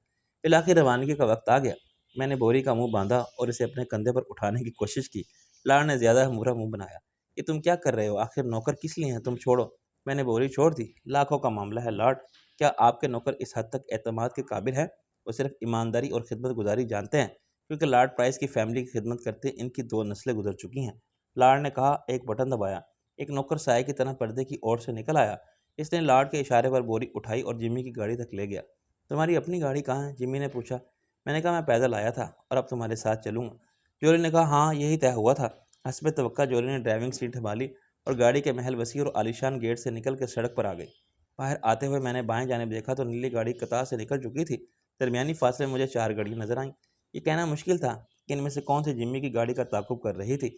[SPEAKER 1] फिर आखिर रवानगी का वक्त आ गया। मैंने बोरी का मुंह बांधा और इसे अपने कंधे पर उठाने की कोशिश की। लाड़ ने ज़्यादा बुरा मुंह बनाया। ये तुम क्या कर रहे हो? आखिर नौकर किस लिए हैं? तुम छोड़ो। मैंने बोरी छोड़ दी। लाखों का मामला है लाड। क्या आपके नौकर इस हद तक एतमाद के काबिल हैं? वो सिर्फ ईमानदारी और खिदमत गुजारी जानते हैं, क्योंकि लॉर्ड प्राइस की फैमिली की खिदमत करते इनकी 2 नस्लें गुजर चुकी हैं। लॉर्ड ने कहा। एक बटन दबाया। एक नौकर साए की तरह पर्दे की ओर से निकल आया। इसने लॉर्ड के इशारे पर बोरी उठाई और जिम्मी की गाड़ी तक ले गया। तुम्हारी अपनी गाड़ी कहाँ है? जिम्मी ने पूछा। मैंने कहा मैं पैदल आया था और अब तुम्हारे साथ चलूंगा। जोरी ने कहा हाँ यही तय हुआ था। हस्ब तवक्का जोरी ने ड्राइविंग सीट संभाली और गाड़ी के महल वसी और आलीशान गेट से निकल कर सड़क पर आ गई। बाहर आते हुए मैंने बाएं जानिब देखा तो नीली गाड़ी कतार से निकल चुकी थी। दरमियानी फासले में मुझे 4 गाड़ियां नजर आईं। ये कहना मुश्किल था कि इनमें से कौन सी जिम्मी की गाड़ी का ताकुब कर रही थी।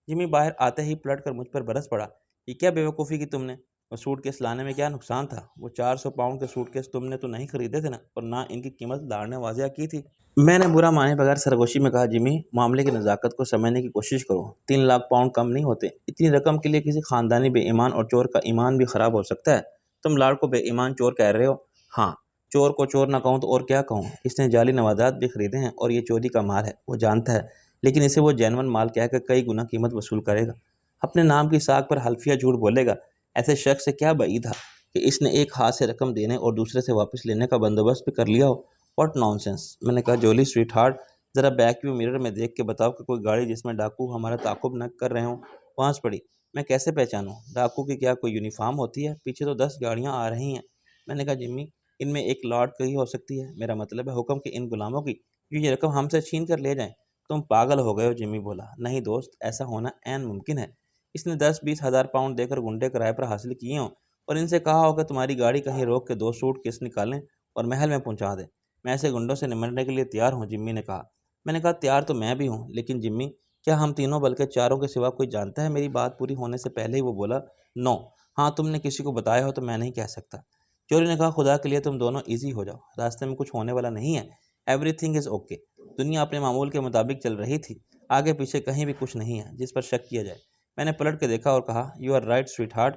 [SPEAKER 1] जिम्मी बाहर आते ही पलट कर मुझ पर बरस पड़ा। ये क्या बेवकूफ़ी की तुमने? वो सूटकेस लाने में क्या नुकसान था? वो 400 पाउंड के सूटकेस तुमने तो नहीं खरीदे थे ना, और ना इनकी कीमत लाड़ ने वाजिया की थी। मैंने बुरा माने बगैर सरगोशी में कहा। जिम्मी, मामले की नज़ाकत को समझने की कोशिश करो। 3 लाख पाउंड कम नहीं होते। इतनी रकम के लिए किसी खानदानी बेईमान और चोर का ईमान भी ख़राब हो सकता है। तुम लाड़ को बेईमान चोर कह रहे हो? हाँ, चोर को चोर ना कहूँ तो और क्या कहूँ। इसने जाली नवाजात भी खरीदे हैं और ये चोरी का माल है, वो जानता है। लेकिन इसे वो जैनवन माल कहकर कई गुना कीमत वसूल करेगा। अपने नाम की साख पर हल्फिया झूठ बोलेगा। ऐसे शख्स से क्या बई था कि इसने एक हाथ से रकम देने और दूसरे से वापस लेने का बंदोबस्त भी कर लिया हो। What nonsense. मैंने कहा। जोली स्वीट हार्ट, ज़रा बैक व्यू मिरर में देख के बताओ कि कोई गाड़ी जिसमें डाकू हमारा ताकुब न कर रहे हों पहुँच पड़ी। मैं कैसे पहचानूं? डाकू की क्या कोई यूनिफॉर्म होती है? पीछे तो 10 गाड़ियां आ रही हैं। मैंने कहा। जिम्मी, इनमें एक लॉर्ड की हो सकती है। मेरा मतलब है हुक्म के इन गुलामों की जो ये रकम हमसे छीन कर ले जाएं। तुम पागल हो गए हो? जिम्मी बोला। नहीं दोस्त, ऐसा होना ऐन मुमकिन है। इसने 10-20 हज़ार पाउंड देकर गुंडे किराए पर हासिल किए हों और इनसे कहा हो कि तुम्हारी गाड़ी कहीं रोक के 2 सूट केस निकालें और महल में पहुंचा दें। मैं ऐसे गुंडों से निमटने के लिए तैयार हूँ, जिम्मी ने कहा। मैंने कहा तैयार तो मैं भी हूँ, लेकिन जिम्मी, क्या हम तीनों बल्कि चारों के सिवा कोई जानता है? मेरी बात पूरी होने से पहले ही वो बोला। नो। हाँ, तुमने किसी को बताया हो तो मैं नहीं कह सकता। चोरी ने कहा। खुदा के लिए तुम दोनों ईजी हो जाओ, रास्ते में कुछ होने वाला नहीं है। Everything is okay. दुनिया अपने मामूल के मुताबिक चल रही थी। आगे पीछे कहीं भी कुछ नहीं है जिस पर शक किया जाए। मैंने पलट के देखा और कहा। You are right sweet heart.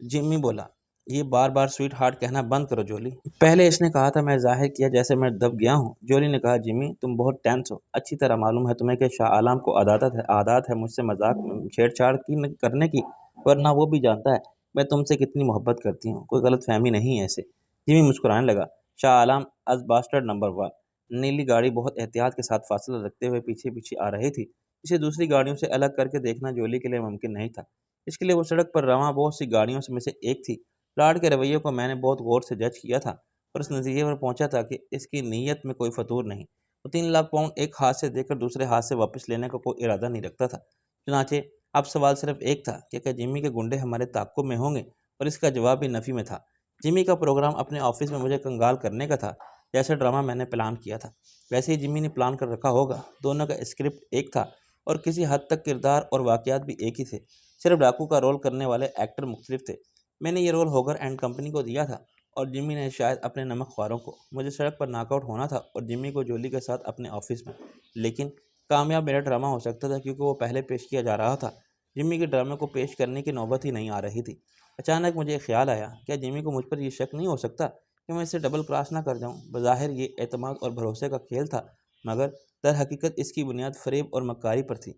[SPEAKER 1] Jimmy बोला। ये बार बार स्वीट हार्ट कहना बंद करो जोली। पहले इसने कहा था, मैं जाहिर किया जैसे मैं दब गया हूँ। जोली ने कहा। जिम्मी, तुम बहुत टेंस हो। अच्छी तरह मालूम है तुम्हें कि शाह आलम को आदत है मुझसे मजाक छेड़छाड़ करने की, वरना वो भी जानता है मैं तुमसे कितनी मोहब्बत करती हूँ। कोई गलत फहमी नहीं है ऐसे। जिम्मी मुस्कुराने लगा। शाह आलम अज बास्टर्ड नंबर 1। नीली गाड़ी बहुत एहतियात के साथ फासला रखते हुए पीछे पीछे आ रही थी। इसे दूसरी गाड़ियों से अलग करके देखना जोली के लिए मुमकिन नहीं था। इसके लिए वो सड़क पर रवां बहुत सी गाड़ियों में से एक थी। लॉर्ड के रवैये को मैंने बहुत गौर से जज किया था और इस नतीजे पर पहुंचा था कि इसकी नीयत में कोई फतूर नहीं। वो 3 लाख पाउंड एक हाथ से देकर दूसरे हाथ से वापस लेने का कोई इरादा नहीं रखता था। चुनाचे अब सवाल सिर्फ एक था कि क्या जिम्मी के गुंडे हमारे ताक़ुब में होंगे, और इसका जवाब भी नफ़ी में था। जिम्मी का प्रोग्राम अपने ऑफिस में मुझे कंगाल करने का था। जैसा ड्रामा मैंने प्लान किया था वैसे ही जिम्मी ने प्लान कर रखा होगा। दोनों का स्क्रिप्ट एक था और किसी हद तक किरदार और वाकयात भी एक ही थे। सिर्फ डाकू का रोल करने वाले एक्टर मुख्तलिफ थे। मैंने ये रोल होगर एंड कंपनी को दिया था और जिम्मी ने शायद अपने नमक ख्वारों को। मुझे सड़क पर नॉकआउट होना था और जिम्मी को जोली के साथ अपने ऑफिस में। लेकिन कामयाब मेरा ड्रामा हो सकता था क्योंकि वो पहले पेश किया जा रहा था। जिम्मी के ड्रामे को पेश करने की नौबत ही नहीं आ रही थी। अचानक मुझे एक ख्याल आया, क्या जिम्मी को मुझ पर यह शक नहीं हो सकता कि मैं इससे डबल क्रॉस ना कर जाऊं? बज़ाहिर ये एतमाद और भरोसे का खेल था, मगर दर हकीकत इसकी बुनियाद फरेब और मक्कारी पर थी।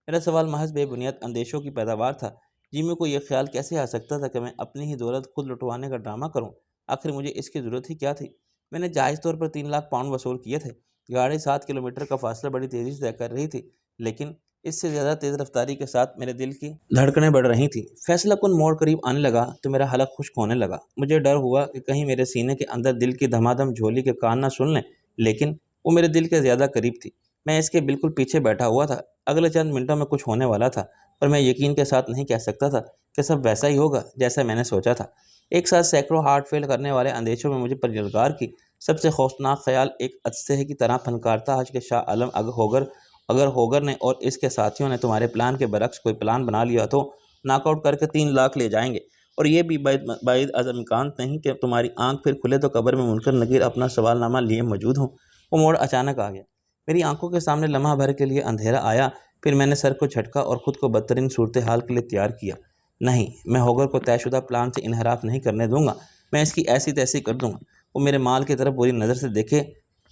[SPEAKER 1] मेरा सवाल महज बेबुनियाद अंदेशों की पैदावार था। जिम्मी को यह ख्याल कैसे आ सकता था कि मैं अपनी ही दौलत खुद लुटवाने का ड्रामा करूं? आखिर मुझे इसकी ज़रूरत ही क्या थी? मैंने जायज़ तौर पर 3 लाख पाउंड वसूल किए थे। गाड़ी 7 किलोमीटर का फासला बड़ी तेज़ी से तय कर रही थी, लेकिन इससे ज़्यादा तेज़ रफ्तारी के साथ मेरे दिल की धड़कनें बढ़ रही थीं। फैसला कुन मोड़ करीब आने लगा तो मेरा हलक खुश्क होने लगा। मुझे डर हुआ कि कहीं मेरे सीने के अंदर दिल की धमाधम झोली के कान ना सुन लें, लेकिन वो मेरे दिल के ज़्यादा करीब थी। मैं इसके बिल्कुल पीछे बैठा हुआ था। अगले चंद मिनटों में कुछ होने वाला था, पर मैं यकीन के साथ नहीं कह सकता था कि सब वैसा ही होगा जैसा मैंने सोचा था। एक साथ सैकड़ों हार्ट फेल करने वाले अंदेशों में मुझे परजलगार की सबसे खौफनाक ख्याल एक अजसहे की तरह फनकारता आज के शाह आलम अग होगर अगर होगर ने और इसके साथियों ने तुम्हारे प्लान के बरक्स कोई प्लान बना लिया तो नॉकआउट करके 3 लाख ले जाएंगे। और ये भी बाइद अज़म इम्कान नहीं कि तुम्हारी आंख फिर खुले तो कब्र में मुनकर नकीर अपना सवालनामा लिए मौजूद हों। वो मोड़ अचानक आ गया। मेरी आंखों के सामने लम्हा भर के लिए अंधेरा आया। फिर मैंने सर को झटका और ख़ुद को बदतरीन सूरत हाल के लिए तैयार किया। नहीं, मैं होगर को तयशुदा प्लान से इनहराफ नहीं करने दूंगा। मैं इसकी ऐसी तैसी कर दूंगा। वो मेरे माल की तरफ बुरी नज़र से देखे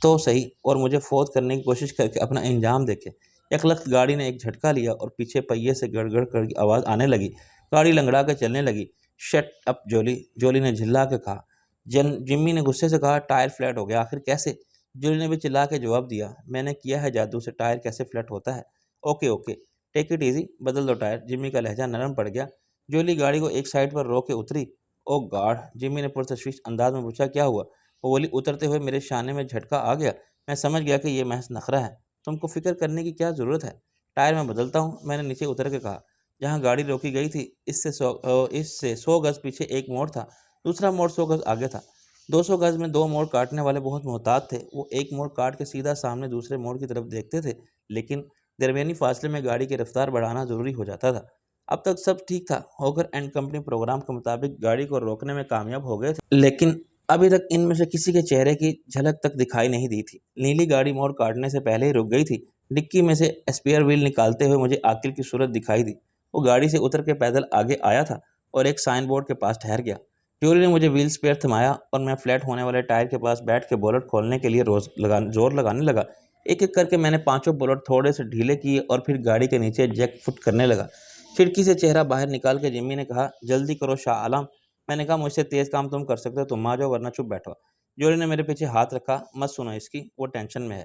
[SPEAKER 1] तो सही और मुझे फोत करने की कोशिश करके अपना इंजाम देखे। यकलख्त गाड़ी ने एक झटका लिया और पीछे पहिए से गड़गड़ कर आवाज़ आने लगी। गाड़ी लंगड़ा कर चलने लगी। शट अप जोली, जोली ने झिल्ला के कहा। जिम्मी ने गुस्से से कहा, टायर फ्लैट हो गया, आखिर कैसे? जोली ने भी चिल्ला के जवाब दिया, मैंने किया है जादू से, टायर कैसे फ्लैट होता है। Okay okay, take it easy, बदल दो टायर। जिम्मी का लहजा नरम पड़ गया। जोली गाड़ी को एक साइड पर रोक के उतरी। ओ गॉड, जिम्मी ने पुरतशवीश अंदाज में पूछा, क्या हुआ? वो बोली, उतरते हुए मेरे शाने में झटका आ गया। मैं समझ गया कि ये महज नखरा है। तुमको फिक्र करने की क्या ज़रूरत है? टायर में बदलता हूँ, मैंने नीचे उतर के कहा। जहाँ गाड़ी रोकी गई थी इससे 100 गज पीछे एक मोड़ था। दूसरा मोड़ 100 गज आगे था। 200 गज में 2 मोड़ काटने वाले बहुत मोहतात थे। वो एक मोड़ काट के सीधा सामने दूसरे मोड़ की तरफ देखते थे, लेकिन दरमियानी फासले में गाड़ी की रफ्तार बढ़ाना ज़रूरी हो जाता था। अब तक सब ठीक था। होकर एंड कंपनी प्रोग्राम के मुताबिक गाड़ी को रोकने में कामयाब हो गए थे, लेकिन अभी तक इनमें से किसी के चेहरे की झलक तक दिखाई नहीं दी थी। नीली गाड़ी मोड़ काटने से पहले ही रुक गई थी। डिक्की में से स्पेयर व्हील निकालते हुए मुझे आकिल की सूरत दिखाई दी। वो गाड़ी से उतर के पैदल आगे आया था और एक साइन बोर्ड के पास ठहर गया। जोरी ने मुझे व्हील स्पेयर थमाया और मैं फ्लैट होने वाले टायर के पास बैठ के बोलट खोलने के लिए जोर लगाने लगा। एक एक करके मैंने पांचों बोलट थोड़े से ढीले किए और फिर गाड़ी के नीचे जैक फुट करने लगा। खिड़की से चेहरा बाहर निकाल के जिम्मी ने कहा, जल्दी करो शाह आलम। मैंने कहा, मुझसे तेज़ काम तुम कर सकते हो, तुम आ जाओ वरना चुप बैठो। जोरी ने मेरे पीछे हाथ रखा। मत सुनो इसकी, वो टेंशन में है।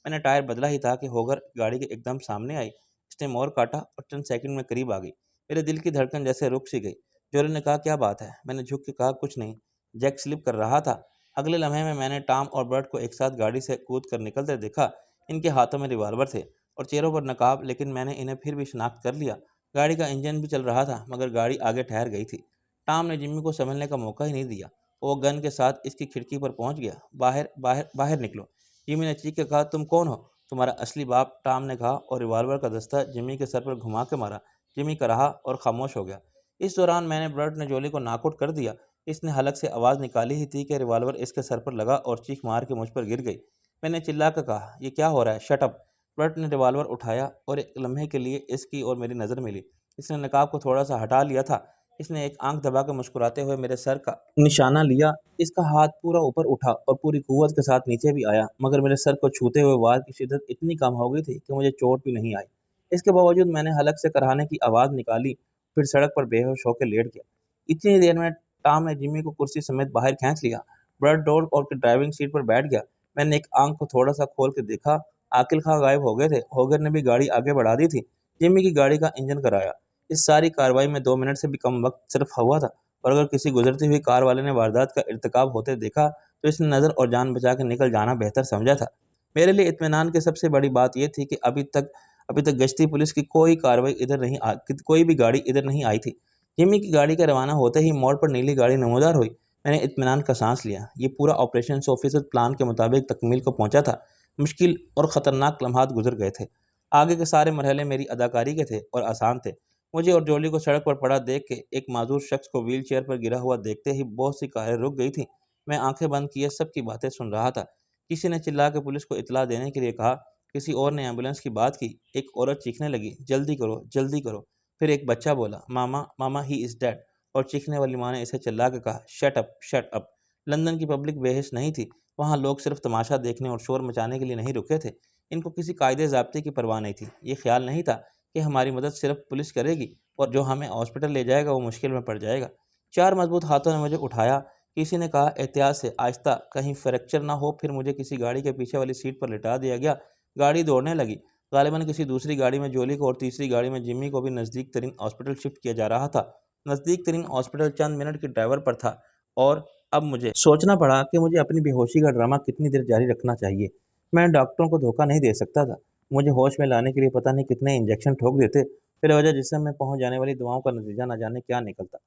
[SPEAKER 1] मैंने टायर बदला ही था कि होकर गाड़ी के एकदम सामने आई। इसने मोड़ काटा और चंद सेकंड में करीब आ गई। मेरे दिल की धड़कन जैसे रुक सी गई। जोरी ने कहा, क्या बात है? मैंने झुक के कहा, कुछ नहीं, जैक स्लिप कर रहा था। अगले लम्हे में मैंने टॉम और बर्ट को एक साथ गाड़ी से कूद कर निकलते देखा। इनके हाथों में रिवाल्वर थे और चेहरों पर नकाब, लेकिन मैंने इन्हें फिर भी शनाख्त कर लिया। गाड़ी का इंजन भी चल रहा था, मगर गाड़ी आगे ठहर गई थी। टॉम ने जिम्मी को संभलने का मौका ही नहीं दिया। वो गन के साथ इसकी खिड़की पर पहुंच गया। बाहर बाहर बाहर निकलो। जिम्मी ने चीख के कहा, तुम कौन हो? तुम्हारा असली बाप, टॉम ने कहा और रिवाल्वर का दस्ता जिम्मी के सर पर घुमा के मारा। जिम्मी कराहा और खामोश हो गया। इस दौरान मैंने ब्लड ने जोली को नॉकआउट कर दिया। इसने हलक से आवाज़ निकाली ही थी कि रिवाल्वर इसके सर पर लगा और चीख मार के मुझ पर गिर गई। मैंने चिल्ला कर कहा, ये क्या हो रहा है? Shut up. ब्लड ने रिवाल्वर उठाया और एक लम्हे के लिए इसकी और मेरी नज़र मिली। इसने नकाब को थोड़ा सा हटा लिया था। इसने एक आंख दबा कर मुस्कुराते हुए मेरे सर का निशाना लिया। इसका हाथ पूरा ऊपर उठा और पूरी कुव्वत के साथ नीचे भी आया, मगर मेरे सर को छूते हुए वार की शिद्दत इतनी कम हो गई थी कि मुझे चोट भी नहीं आई। इसके बावजूद मैंने हलक से कराहने की आवाज़ निकाली, फिर सड़क पर बेहोश होकर लेट गया। इतनी देर में टॉम ने जिम्मी को कुर्सी समेत बाहर खींच लिया। ब्लड डोर और ड्राइविंग सीट पर बैठ गया। मैंने एक आंख को थोड़ा सा खोल के देखा। आकिल खां गायब हो गए थे। होगर ने भी गाड़ी आगे बढ़ा दी थी। जिम्मी की गाड़ी का इंजन कराया। इस सारी कार्रवाई में 2 मिनट से भी कम वक्त सिर्फ हुआ था, और अगर किसी गुजरती हुई कार वाले ने वारदात का इर्तिकाब होते देखा तो इसने नज़र और जान बचा के निकल जाना बेहतर समझा था। मेरे लिए इत्मीनान की सबसे बड़ी बात यह थी कि अभी तक गश्ती पुलिस की कोई भी गाड़ी इधर नहीं आई थी। जिम्मी की गाड़ी के रवाना होते ही मोड़ पर नीली गाड़ी नमूदार हुई। मैंने इत्मीनान का सांस लिया। ये पूरा ऑपरेशन ऑफिसर प्लान के मुताबिक तकमील को पहुंचा था। मुश्किल और ख़तरनाक लम्हात गुजर गए थे। आगे के सारे मरहले मेरी अदाकारी के थे और आसान थे। मुझे और जोली को सड़क पर पड़ा देख के एक माजूर शख्स को व्हील चेयर पर गिरा हुआ देखते ही बहुत सी कारें रुक गई थी। मैं आंखें बंद किए सबकी बातें सुन रहा था। किसी ने चिल्ला के पुलिस को इतला देने के लिए कहा। किसी और ने एम्बुलेंस की बात की। एक औरत चीखने लगी, जल्दी करो जल्दी करो। फिर एक बच्चा बोला, मामा मामा ही इज़ डेड। और चीखने वाली माँ ने इसे चिल्ला के कहा, shut up shut up. London की पब्लिक बेहिश नहीं थी। वहाँ लोग सिर्फ तमाशा देखने और शोर मचाने के लिए नहीं रुके थे। इनको किसी कायदे ज़ाब्ते की परवाह नहीं थी। ये ख्याल नहीं था कि हमारी मदद सिर्फ पुलिस करेगी और जो हमें हॉस्पिटल ले जाएगा वो मुश्किल में पड़ जाएगा। 4 मजबूत हाथों ने मुझे उठाया। किसी ने कहा, एहतियात से, आहिस्ता, कहीं फ्रैक्चर ना हो। फिर मुझे किसी गाड़ी के पीछे वाली सीट पर लिटा दिया गया। गाड़ी दौड़ने लगी। गालिबन किसी दूसरी गाड़ी में जोली को और तीसरी गाड़ी में जिम्मी को भी नज़दीक तरीन हॉस्पिटल शिफ्ट किया जा रहा था। नज़दीक तरीन हॉस्पिटल चंद मिनट के ड्राइवर पर था, और अब मुझे सोचना पड़ा कि मुझे अपनी बेहोशी का ड्रामा कितनी देर जारी रखना चाहिए। मैं डॉक्टरों को धोखा नहीं दे सकता था। मुझे होश में लाने के लिए पता नहीं कितने इंजेक्शन ठोक देते, फिर वजह जिसम में पहुंच जाने वाली दवाओं का नतीजा न जाने क्या निकलता।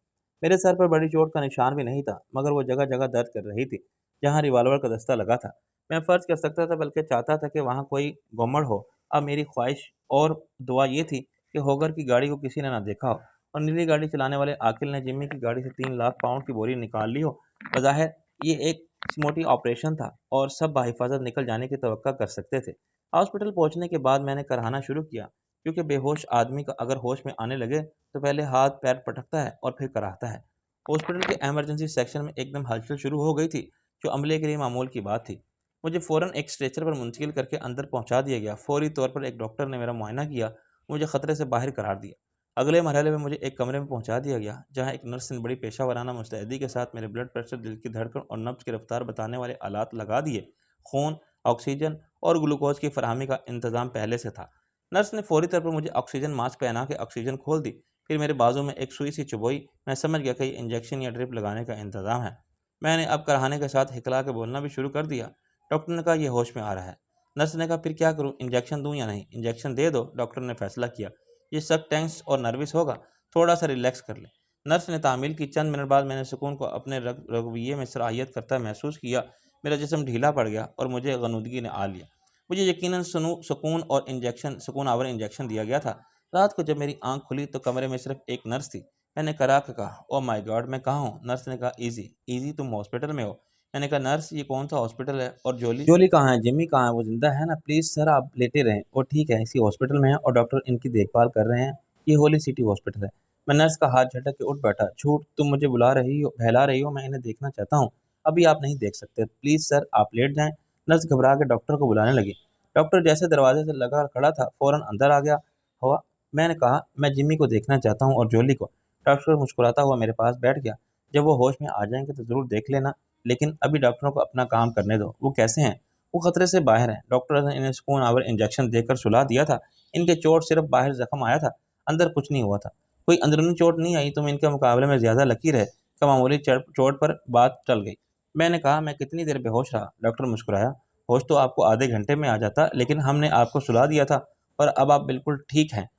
[SPEAKER 1] मेरे सर पर बड़ी चोट का निशान भी नहीं था, मगर वो जगह जगह दर्द कर रही थी जहाँ रिवॉल्वर का दस्ता लगा था। मैं फर्ज कर सकता था, बल्कि चाहता था कि वहाँ कोई गुम्मड़ हो अब मेरी ख्वाहिश और दुआ ये थी कि होगर की गाड़ी को किसी ने ना देखा हो और नीली गाड़ी चलाने वाले आकिल ने जिम्मी की गाड़ी से 3 लाख पाउंड की बोरी निकाल ली हो। बज़ाहिर ये एक मोटी ऑपरेशन था और सब बाहिफाजत निकल जाने की तवक्का कर सकते थे। हॉस्पिटल पहुंचने के बाद मैंने कराहना शुरू किया, क्योंकि बेहोश आदमी का अगर होश में आने लगे तो पहले हाथ पैर पटकता है और फिर कराहता है। हॉस्पिटल के इमरजेंसी सेक्शन में एकदम हलचल शुरू हो गई थी, जो अमले के लिए मामूल की बात थी। मुझे फ़ौरन एक स्ट्रेचर पर मुंतकिल करके अंदर पहुंचा दिया गया। फौरी तौर पर एक डॉक्टर ने मेरा मुआयना किया, मुझे ख़तरे से बाहर करार दिया। अगले मरहले में मुझे एक कमरे में पहुंचा दिया गया, जहां एक नर्स ने बड़ी पेशा वराना मुस्तैदी के साथ मेरे ब्लड प्रेशर, दिल की धड़कन और नब्ज़ की रफ्तार बताने वाले आलात लगा दिए। खून, ऑक्सीजन और ग्लूकोज की फरहमी का इंतज़ाम पहले से था। नर्स ने फौरी तौर पर मुझे ऑक्सीजन मास्क पहना के ऑक्सीजन खोल दी। फिर मेरे बाजू में एक सुई सी चुभोई। मैं समझ गया कि ये इंजेक्शन या ड्रिप लगाने का इंतज़ाम है। मैंने अब कराहने के साथ हिकला के बोलना भी शुरू कर दिया। डॉक्टर ने कहा, यह होश में आ रहा है। नर्स ने कहा, फिर क्या करूं, इंजेक्शन दूं या नहीं? इंजेक्शन दे दो, डॉक्टर ने फैसला किया। ये सख्त टेंस और नर्वस होगा, थोड़ा सा रिलैक्स कर ले। नर्स ने तामील की। चंद मिनट बाद मैंने सुकून को अपने रवैये में सराहियत करता महसूस किया। मेरा जिस्म ढीला पड़ गया और मुझे गनुदगी ने आ लिया। मुझे यकीनन सुकून आवर इंजेक्शन दिया गया था। रात को जब मेरी आंख खुली तो कमरे में सिर्फ एक नर्स थी। मैंने करा के कहा, ओह माय गॉड, मैं कहाँ हूँ? नर्स ने कहा, इजी इजी, तुम हॉस्पिटल में हो। मैंने कहा, नर्स ये कौन सा हॉस्पिटल है? और जोली जोली कहाँ है? जिम्मी कहाँ है? वो जिंदा है ना? प्लीज़ सर, आप लेटे रहें। वो ठीक है, इसी हॉस्पिटल में है और डॉक्टर इनकी देखभाल कर रहे हैं। ये होली सिटी हॉस्पिटल है। मैं नर्स का हाथ झटक के उठ बैठा। झूठ, तुम मुझे बहला रही हो, मैं इन्हें देखना चाहता हूँ। अभी आप नहीं देख सकते, प्लीज़ सर, आप लेट जाएं। नर्स घबरा के डॉक्टर को बुलाने लगी। डॉक्टर जैसे दरवाजे से लगा खड़ा था, फौरन अंदर आ गया हुआ। मैंने कहा, मैं जिम्मी को देखना चाहता हूँ और जोली को। डॉक्टर मुस्कुराता हुआ मेरे पास बैठ गया। जब वो होश में आ जाएंगे तो ज़रूर देख लेना, लेकिन अभी डॉक्टरों को अपना काम करने दो। वो कैसे हैं? वो खतरे से बाहर हैं। डॉक्टर ने इन्हें सुकून आवर इंजेक्शन देकर सुला दिया था। इनके चोट सिर्फ बाहर जख्म आया था, अंदर कुछ नहीं हुआ था। कोई अंदरूनी चोट नहीं आई। तुम इनके मुकाबले में ज़्यादा लकीर है कि मामूली चोट पर बात टल गई। मैंने कहा, मैं कितनी देर बेहोश रहा? डॉक्टर मुस्कुराया। होश तो आपको आधे घंटे में आ जाता, लेकिन हमने आपको सुला दिया था और अब आप बिल्कुल ठीक हैं।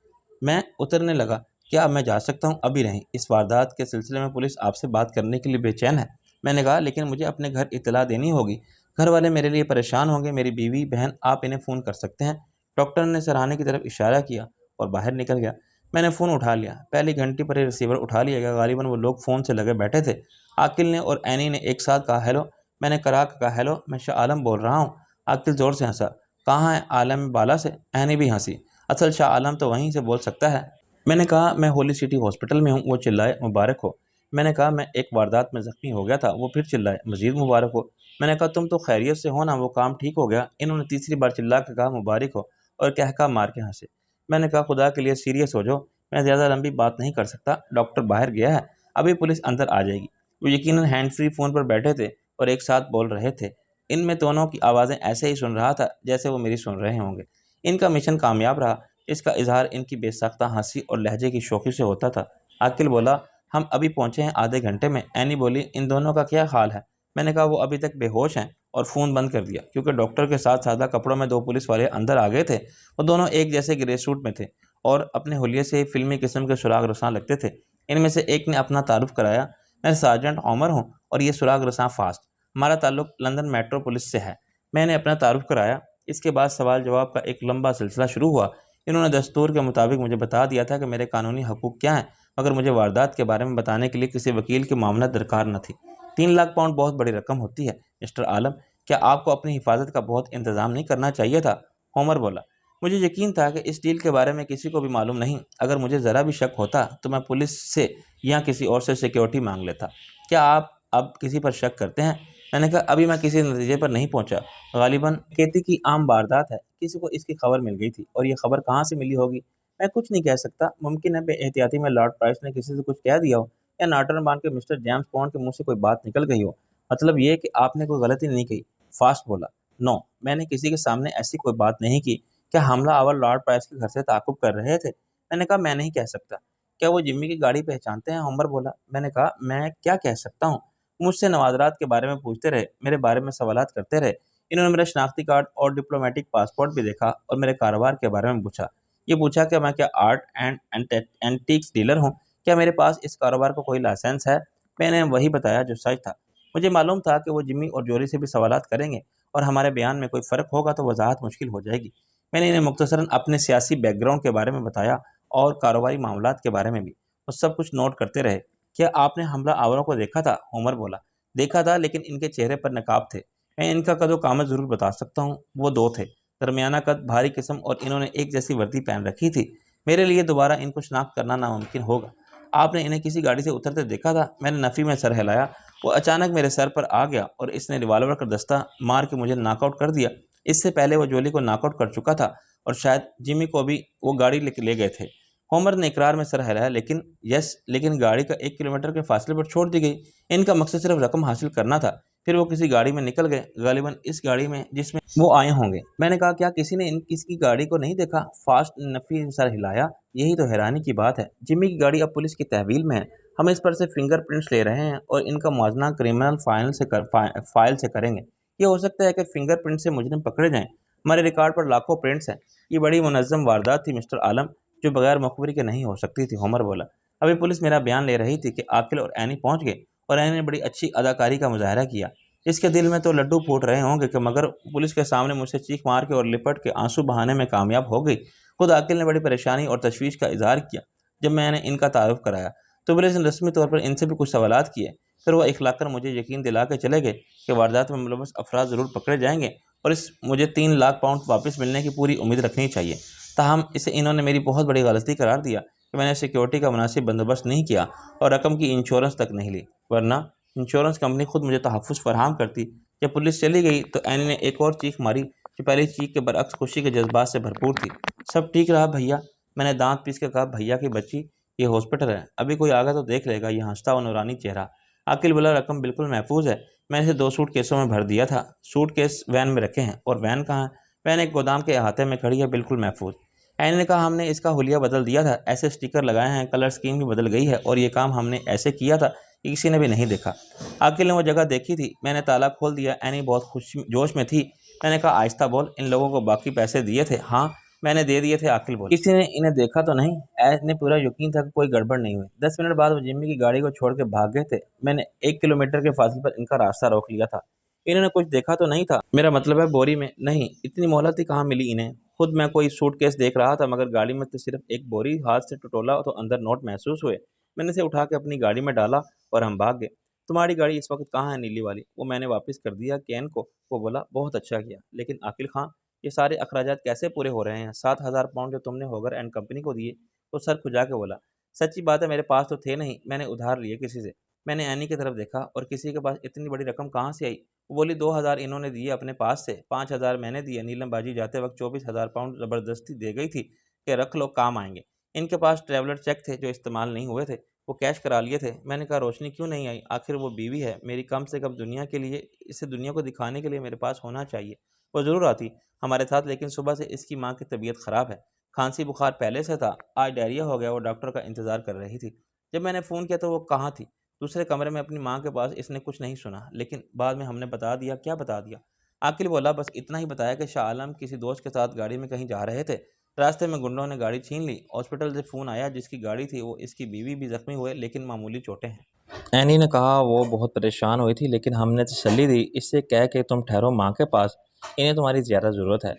[SPEAKER 1] मैं उतरने लगा। क्या अब मैं जा सकता हूँ? अभी नहीं। इस वारदात के सिलसिले में पुलिस आपसे बात करने के लिए बेचैन है। मैंने कहा, लेकिन मुझे अपने घर इत्तला देनी होगी। घर वाले मेरे लिए परेशान होंगे। मेरी बीवी बहन, आप इन्हें फ़ोन कर सकते हैं। डॉक्टर ने सराहने की तरफ इशारा किया और बाहर निकल गया। मैंने फ़ोन उठा लिया। पहली घंटी पर ही रिसीवर उठा लिया गया। गालिबन वो लोग फ़ोन से लगे बैठे थे। आकिल ने और एनी ने एक साथ कहा, हेलो। मैंने करा कहा, हेलो, मैं शाह आलम बोल रहा हूँ। आकिल ज़ोर से हंसा। कहाँ है? आलम बाला से। एनी भी हंसी। असल शाह आलम तो वहीं से बोल सकता है। मैंने कहा, मैं होली सिटी हॉस्पिटल में हूँ। वो चिल्लाए, मुबारक हो। मैंने कहा, मैं एक वारदात में ज़ख्मी हो गया था। वो फिर चिल्लाए, मज़ीद मुबारक हो। मैंने कहा, तुम तो खैरियत से हो ना? वो काम ठीक हो गया? इन्होंने तीसरी बार चिल्ला के कहा, मुबारक हो, और कहका मार के हंसे। मैंने कहा, खुदा के लिए सीरियस हो जाओ, मैं ज़्यादा लंबी बात नहीं कर सकता। डॉक्टर बाहर गया है, अभी पुलिस अंदर आ जाएगी। वो यकीनन हैंड फ्री फ़ोन पर बैठे थे और एक साथ बोल रहे थे। इनमें दोनों की आवाज़ें ऐसे ही सुन रहा था जैसे वो मेरी सुन रहे होंगे। इनका मिशन कामयाब रहा। इसका इजहार इनकी बेसाख्ता हंसी और लहजे की शौक़ी से होता था। आकिल बोला, हम अभी पहुँचे हैं आधे घंटे में। एनी बोली, इन दोनों का क्या हाल है? मैंने कहा, वो अभी तक बेहोश हैं, और फ़ोन बंद कर दिया। क्योंकि डॉक्टर के साथ सादा कपड़ों में दो पुलिस वाले अंदर आ गए थे। वो दोनों एक जैसे ग्रे सूट में थे और अपने हुलिये से फिल्मी किस्म के सुराग रसां लगते थे। इनमें से एक ने अपना तारुफ कराया, मैं सार्जेंट ओमर हूँ और ये सुराग रसां फास्ट। हमारा ताल्लुक लंदन मेट्रो पुलिस से है। मैंने अपना तारुफ कराया। इसके बाद सवाल जवाब का एक लंबा सिलसिला शुरू हुआ। इन्होंने दस्तूर के मुताबिक मुझे बता दिया था कि मेरे कानूनी हकूक़ क्या हैं, मगर मुझे वारदात के बारे में बताने के लिए किसी वकील की मामला दरकार न थी। 3 लाख पाउंड बहुत बड़ी रकम होती है मिस्टर आलम। क्या आपको अपनी हिफाजत का बहुत इंतज़ाम नहीं करना चाहिए था? होमर बोला। मुझे यकीन था कि इस डील के बारे में किसी को भी मालूम नहीं। अगर मुझे ज़रा भी शक होता तो मैं पुलिस से या किसी और से सिक्योरिटी मांग लेता। क्या आप अब किसी पर शक करते हैं? मैंने कहा, अभी मैं किसी नतीजे पर नहीं पहुंचा। गालिबन खेती की आम वारदात है। किसी को इसकी खबर मिल गई थी, और ये खबर कहाँ से मिली होगी मैं कुछ नहीं कह सकता। मुमकिन है बेएहतियाती में लॉर्ड प्राइस ने किसी से कुछ कह दिया हो, या नाटन बांध के मिस्टर जेम्स बॉन्ड के मुंह से कोई बात निकल गई हो। मतलब ये कि आपने कोई गलती नहीं की। फास्ट बोला। नो, मैंने किसी के सामने ऐसी कोई बात नहीं की। क्या हमला आवर लॉर्ड प्राइस के घर से ताकुब कर रहे थे? मैंने कहा, मैं नहीं कह सकता। क्या वो जिम्मी की गाड़ी पहचानते हैं? होमर बोला। मैंने कहा, मैं क्या कह सकता हूँ? मुझसे नवाजरात के बारे में पूछते रहे, मेरे बारे में सवालात करते रहे। इन्होंने मेरा शनाख्ती कार्ड और डिप्लोमेटिक पासपोर्ट भी देखा और मेरे कारोबार के बारे में पूछा। ये पूछा कि मैं क्या आर्ट एंड एंटीक्स डीलर हूँ? क्या मेरे पास इस कारोबार का कोई लाइसेंस है? मैंने वही बताया जो सच था। मुझे मालूम था कि वो जिम्मी और जोरी से भी सवालात करेंगे और हमारे बयान में कोई फ़र्क होगा तो वजाहत मुश्किल हो जाएगी। मैंने इन्हें मुख्तसरन अपने सियासी बैकग्राउंड के बारे में बताया और कारोबारी मामलात के बारे में भी। वो सब कुछ नोट करते रहे। क्या आपने हमला आवरों को देखा था? उमर बोला। देखा था, लेकिन इनके चेहरे पर नकाब थे। मैं इनका कदो कामत जरूर बता सकता हूँ। वो दो थे, दरमियाना कद, भारी किस्म, और इन्होंने एक जैसी वर्दी पहन रखी थी। मेरे लिए दोबारा इनको शनाख्त करना नामुमकिन होगा। आपने इन्हें किसी गाड़ी से उतरते देखा था? मैंने नफ़ी में सर हिलाया। वो अचानक मेरे सर पर आ गया और इसने रिवाल्वर का दस्ता मार के मुझे नॉकआउट कर दिया। इससे पहले वो जोली को नॉकआउट कर चुका था और शायद जिमी को भी वो गाड़ी लेके ले गए थे। होमर ने इकरार में सर हिलाया। लेकिन गाड़ी का 1 किलोमीटर के फासले पर छोड़ दी गई। इनका मकसद सिर्फ रकम हासिल करना था। फिर वो किसी गाड़ी में निकल गए, गालिबन इस गाड़ी में जिसमें वो आए होंगे। मैंने कहा, क्या किसी ने इन किसकी गाड़ी को नहीं देखा? फास्ट नफी सर हिलाया। यही तो हैरानी की बात है। जिम्मी की गाड़ी अब पुलिस की तहवील में है। हम इस पर से फिंगरप्रिंट्स ले रहे हैं और इनका मुआवजा क्रिमिनल फाइल से करेंगे। ये हो सकता है कि फिंगरप्रिंट से मुजरिम पकड़े जाएं। हमारे रिकॉर्ड पर लाखों प्रिंट्स हैं। ये बड़ी मुनज़्ज़म वारदात थी मिस्टर आलम, जो बगैर मुखबरी के नहीं हो सकती थी। होमर बोला। अभी पुलिस मेरा बयान ले रही थी कि आकिल और एनी पहुंच गए और एनी ने बड़ी अच्छी अदाकारी का मुजाहरा किया। इसके दिल में तो लड्डू फूट रहे होंगे कि मगर पुलिस के सामने मुझसे चीख मार के और लिपट के आंसू बहाने में कामयाब हो गई। खुद आकिल ने बड़ी परेशानी और तशवीश का इजहार किया जब मैंने इनका तारुफ कराया, तो पुलिस ने रस्मी तौर पर इनसे भी कुछ सवालात किए। फिर वह इखलाकर मुझे यकीन दिला के चले गए कि वारदात में मुलव्वस अफराद ज़रूर पकड़े जाएंगे और इस मुझे 3 लाख पाउंड वापस मिलने की पूरी उम्मीद रखनी चाहिए। ताहम इसे इन्होंने मेरी बहुत बड़ी गलती करार दिया कि मैंने सिक्योरिटी का मुनासिब बंदोबस्त नहीं किया और रकम की इंश्योरेंस तक नहीं ली, वरना इंश्योरेंस कंपनी खुद मुझे तहफ़्फ़ुज़ फराहम करती। जब पुलिस चली गई तो एनी ने एक और चीख मारी, जो पहली चीख के बरअक्स खुशी के जज्बात से भरपूर थी। सब ठीक रहा भैया। मैंने दांत पीस के कहा, भैया की बच्ची, ये हॉस्पिटल है, अभी कोई आगा तो देख लेगा। ये हंसता हुआ नूरानी चेहरा। आकिल बोला, रकम बिल्कुल महफूज है। मैंने इसे 2 सूटकेसों में भर दिया था। सूटकेस वैन में रखे हैं। और वैन कहाँ है? वैन एक गोदाम के अहाते में खड़ी है, बिल्कुल महफूज। एनी ने कहा, हमने इसका हुलिया बदल दिया था, ऐसे स्टिकर लगाए हैं, कलर स्कीम भी बदल गई है, और ये काम हमने ऐसे किया था कि किसी ने भी नहीं देखा। आकिल ने वो जगह देखी थी। मैंने ताला खोल दिया। एनी बहुत खुश जोश में थी। मैंने कहा, आहिस्ता बोल, इन लोगों को बाकी पैसे दिए थे? हाँ, मैंने दे दिए थे। आकिल बोल, किसी ने इन्हें देखा तो नहीं? ऐश ने पूरा यकीन था कि कोई गड़बड़ नहीं हुई। 10 मिनट बाद वो जिम्मी की गाड़ी को छोड़ के भाग गए थे। मैंने 1 किलोमीटर के फासले पर इनका रास्ता रोक लिया था। इन्होंने कुछ देखा तो नहीं था? मेरा मतलब है बोरी में? नहीं, इतनी मोहलत ही कहाँ मिली इन्हें। खुद मैं कोई सूटकेस देख रहा था, मगर गाड़ी में तो सिर्फ एक बोरी। हाथ से टटोला तो अंदर नोट महसूस हुए। मैंने इसे उठा के अपनी गाड़ी में डाला और हम भाग गए। तुम्हारी गाड़ी इस वक्त कहाँ है? नीली वाली? वो मैंने वापस कर दिया कैन को। वो बोला, बहुत अच्छा किया। लेकिन आकिल खां, ये सारे अखराजात कैसे पूरे हो रहे हैं? 7,000 पाउंड जो तुमने होगर एंड कंपनी को दिए? वो सर खुजा के बोला, सच्ची बात है, मेरे पास तो थे नहीं, मैंने उधार लिए किसी से। मैंने एनी की तरफ देखा, और किसी के पास इतनी बड़ी रकम कहाँ से आई? वो बोली, 2,000 इन्होंने दिए अपने पास से, 5,000 मैंने दिए। नीलमबाजी जाते वक्त 24,000 पाउंड ज़बरदस्ती दे गई थी कि रख लो, काम आएंगे। इनके पास ट्रैवलर चेक थे जो इस्तेमाल नहीं हुए थे, वो कैश करा लिए थे। मैंने कहा, रोशनी क्यों नहीं आई? आखिर वो बीवी है मेरी, कम से कम दुनिया के लिए, इसे दुनिया को दिखाने के लिए मेरे पास होना चाहिए। वो ज़रूर आती हमारे साथ, लेकिन सुबह से इसकी माँ की तबीयत ख़राब है। खांसी बुखार पहले से था, आज डायरिया हो गया। वो डॉक्टर का इंतज़ार कर रही थी। जब मैंने फ़ोन किया तो वो कहाँ थी? दूसरे कमरे में अपनी माँ के पास। इसने कुछ नहीं सुना, लेकिन बाद में हमने बता दिया। क्या बता दिया? आकिल बोला, बस इतना ही बताया कि शाह आलम किसी दोस्त के साथ गाड़ी में कहीं जा रहे थे। रास्ते में गुंडों ने गाड़ी छीन ली। हॉस्पिटल से फ़ोन आया, जिसकी गाड़ी थी वो इसकी बीवी भी ज़ख्मी हुए, लेकिन मामूली चोटें हैं। एनी ने कहा, वो बहुत परेशान हुई थी, लेकिन हमने तसल्ली दी, इससे कह के तुम ठहरो माँ के पास, इन्हें तुम्हारी ज़्यादा ज़रूरत है।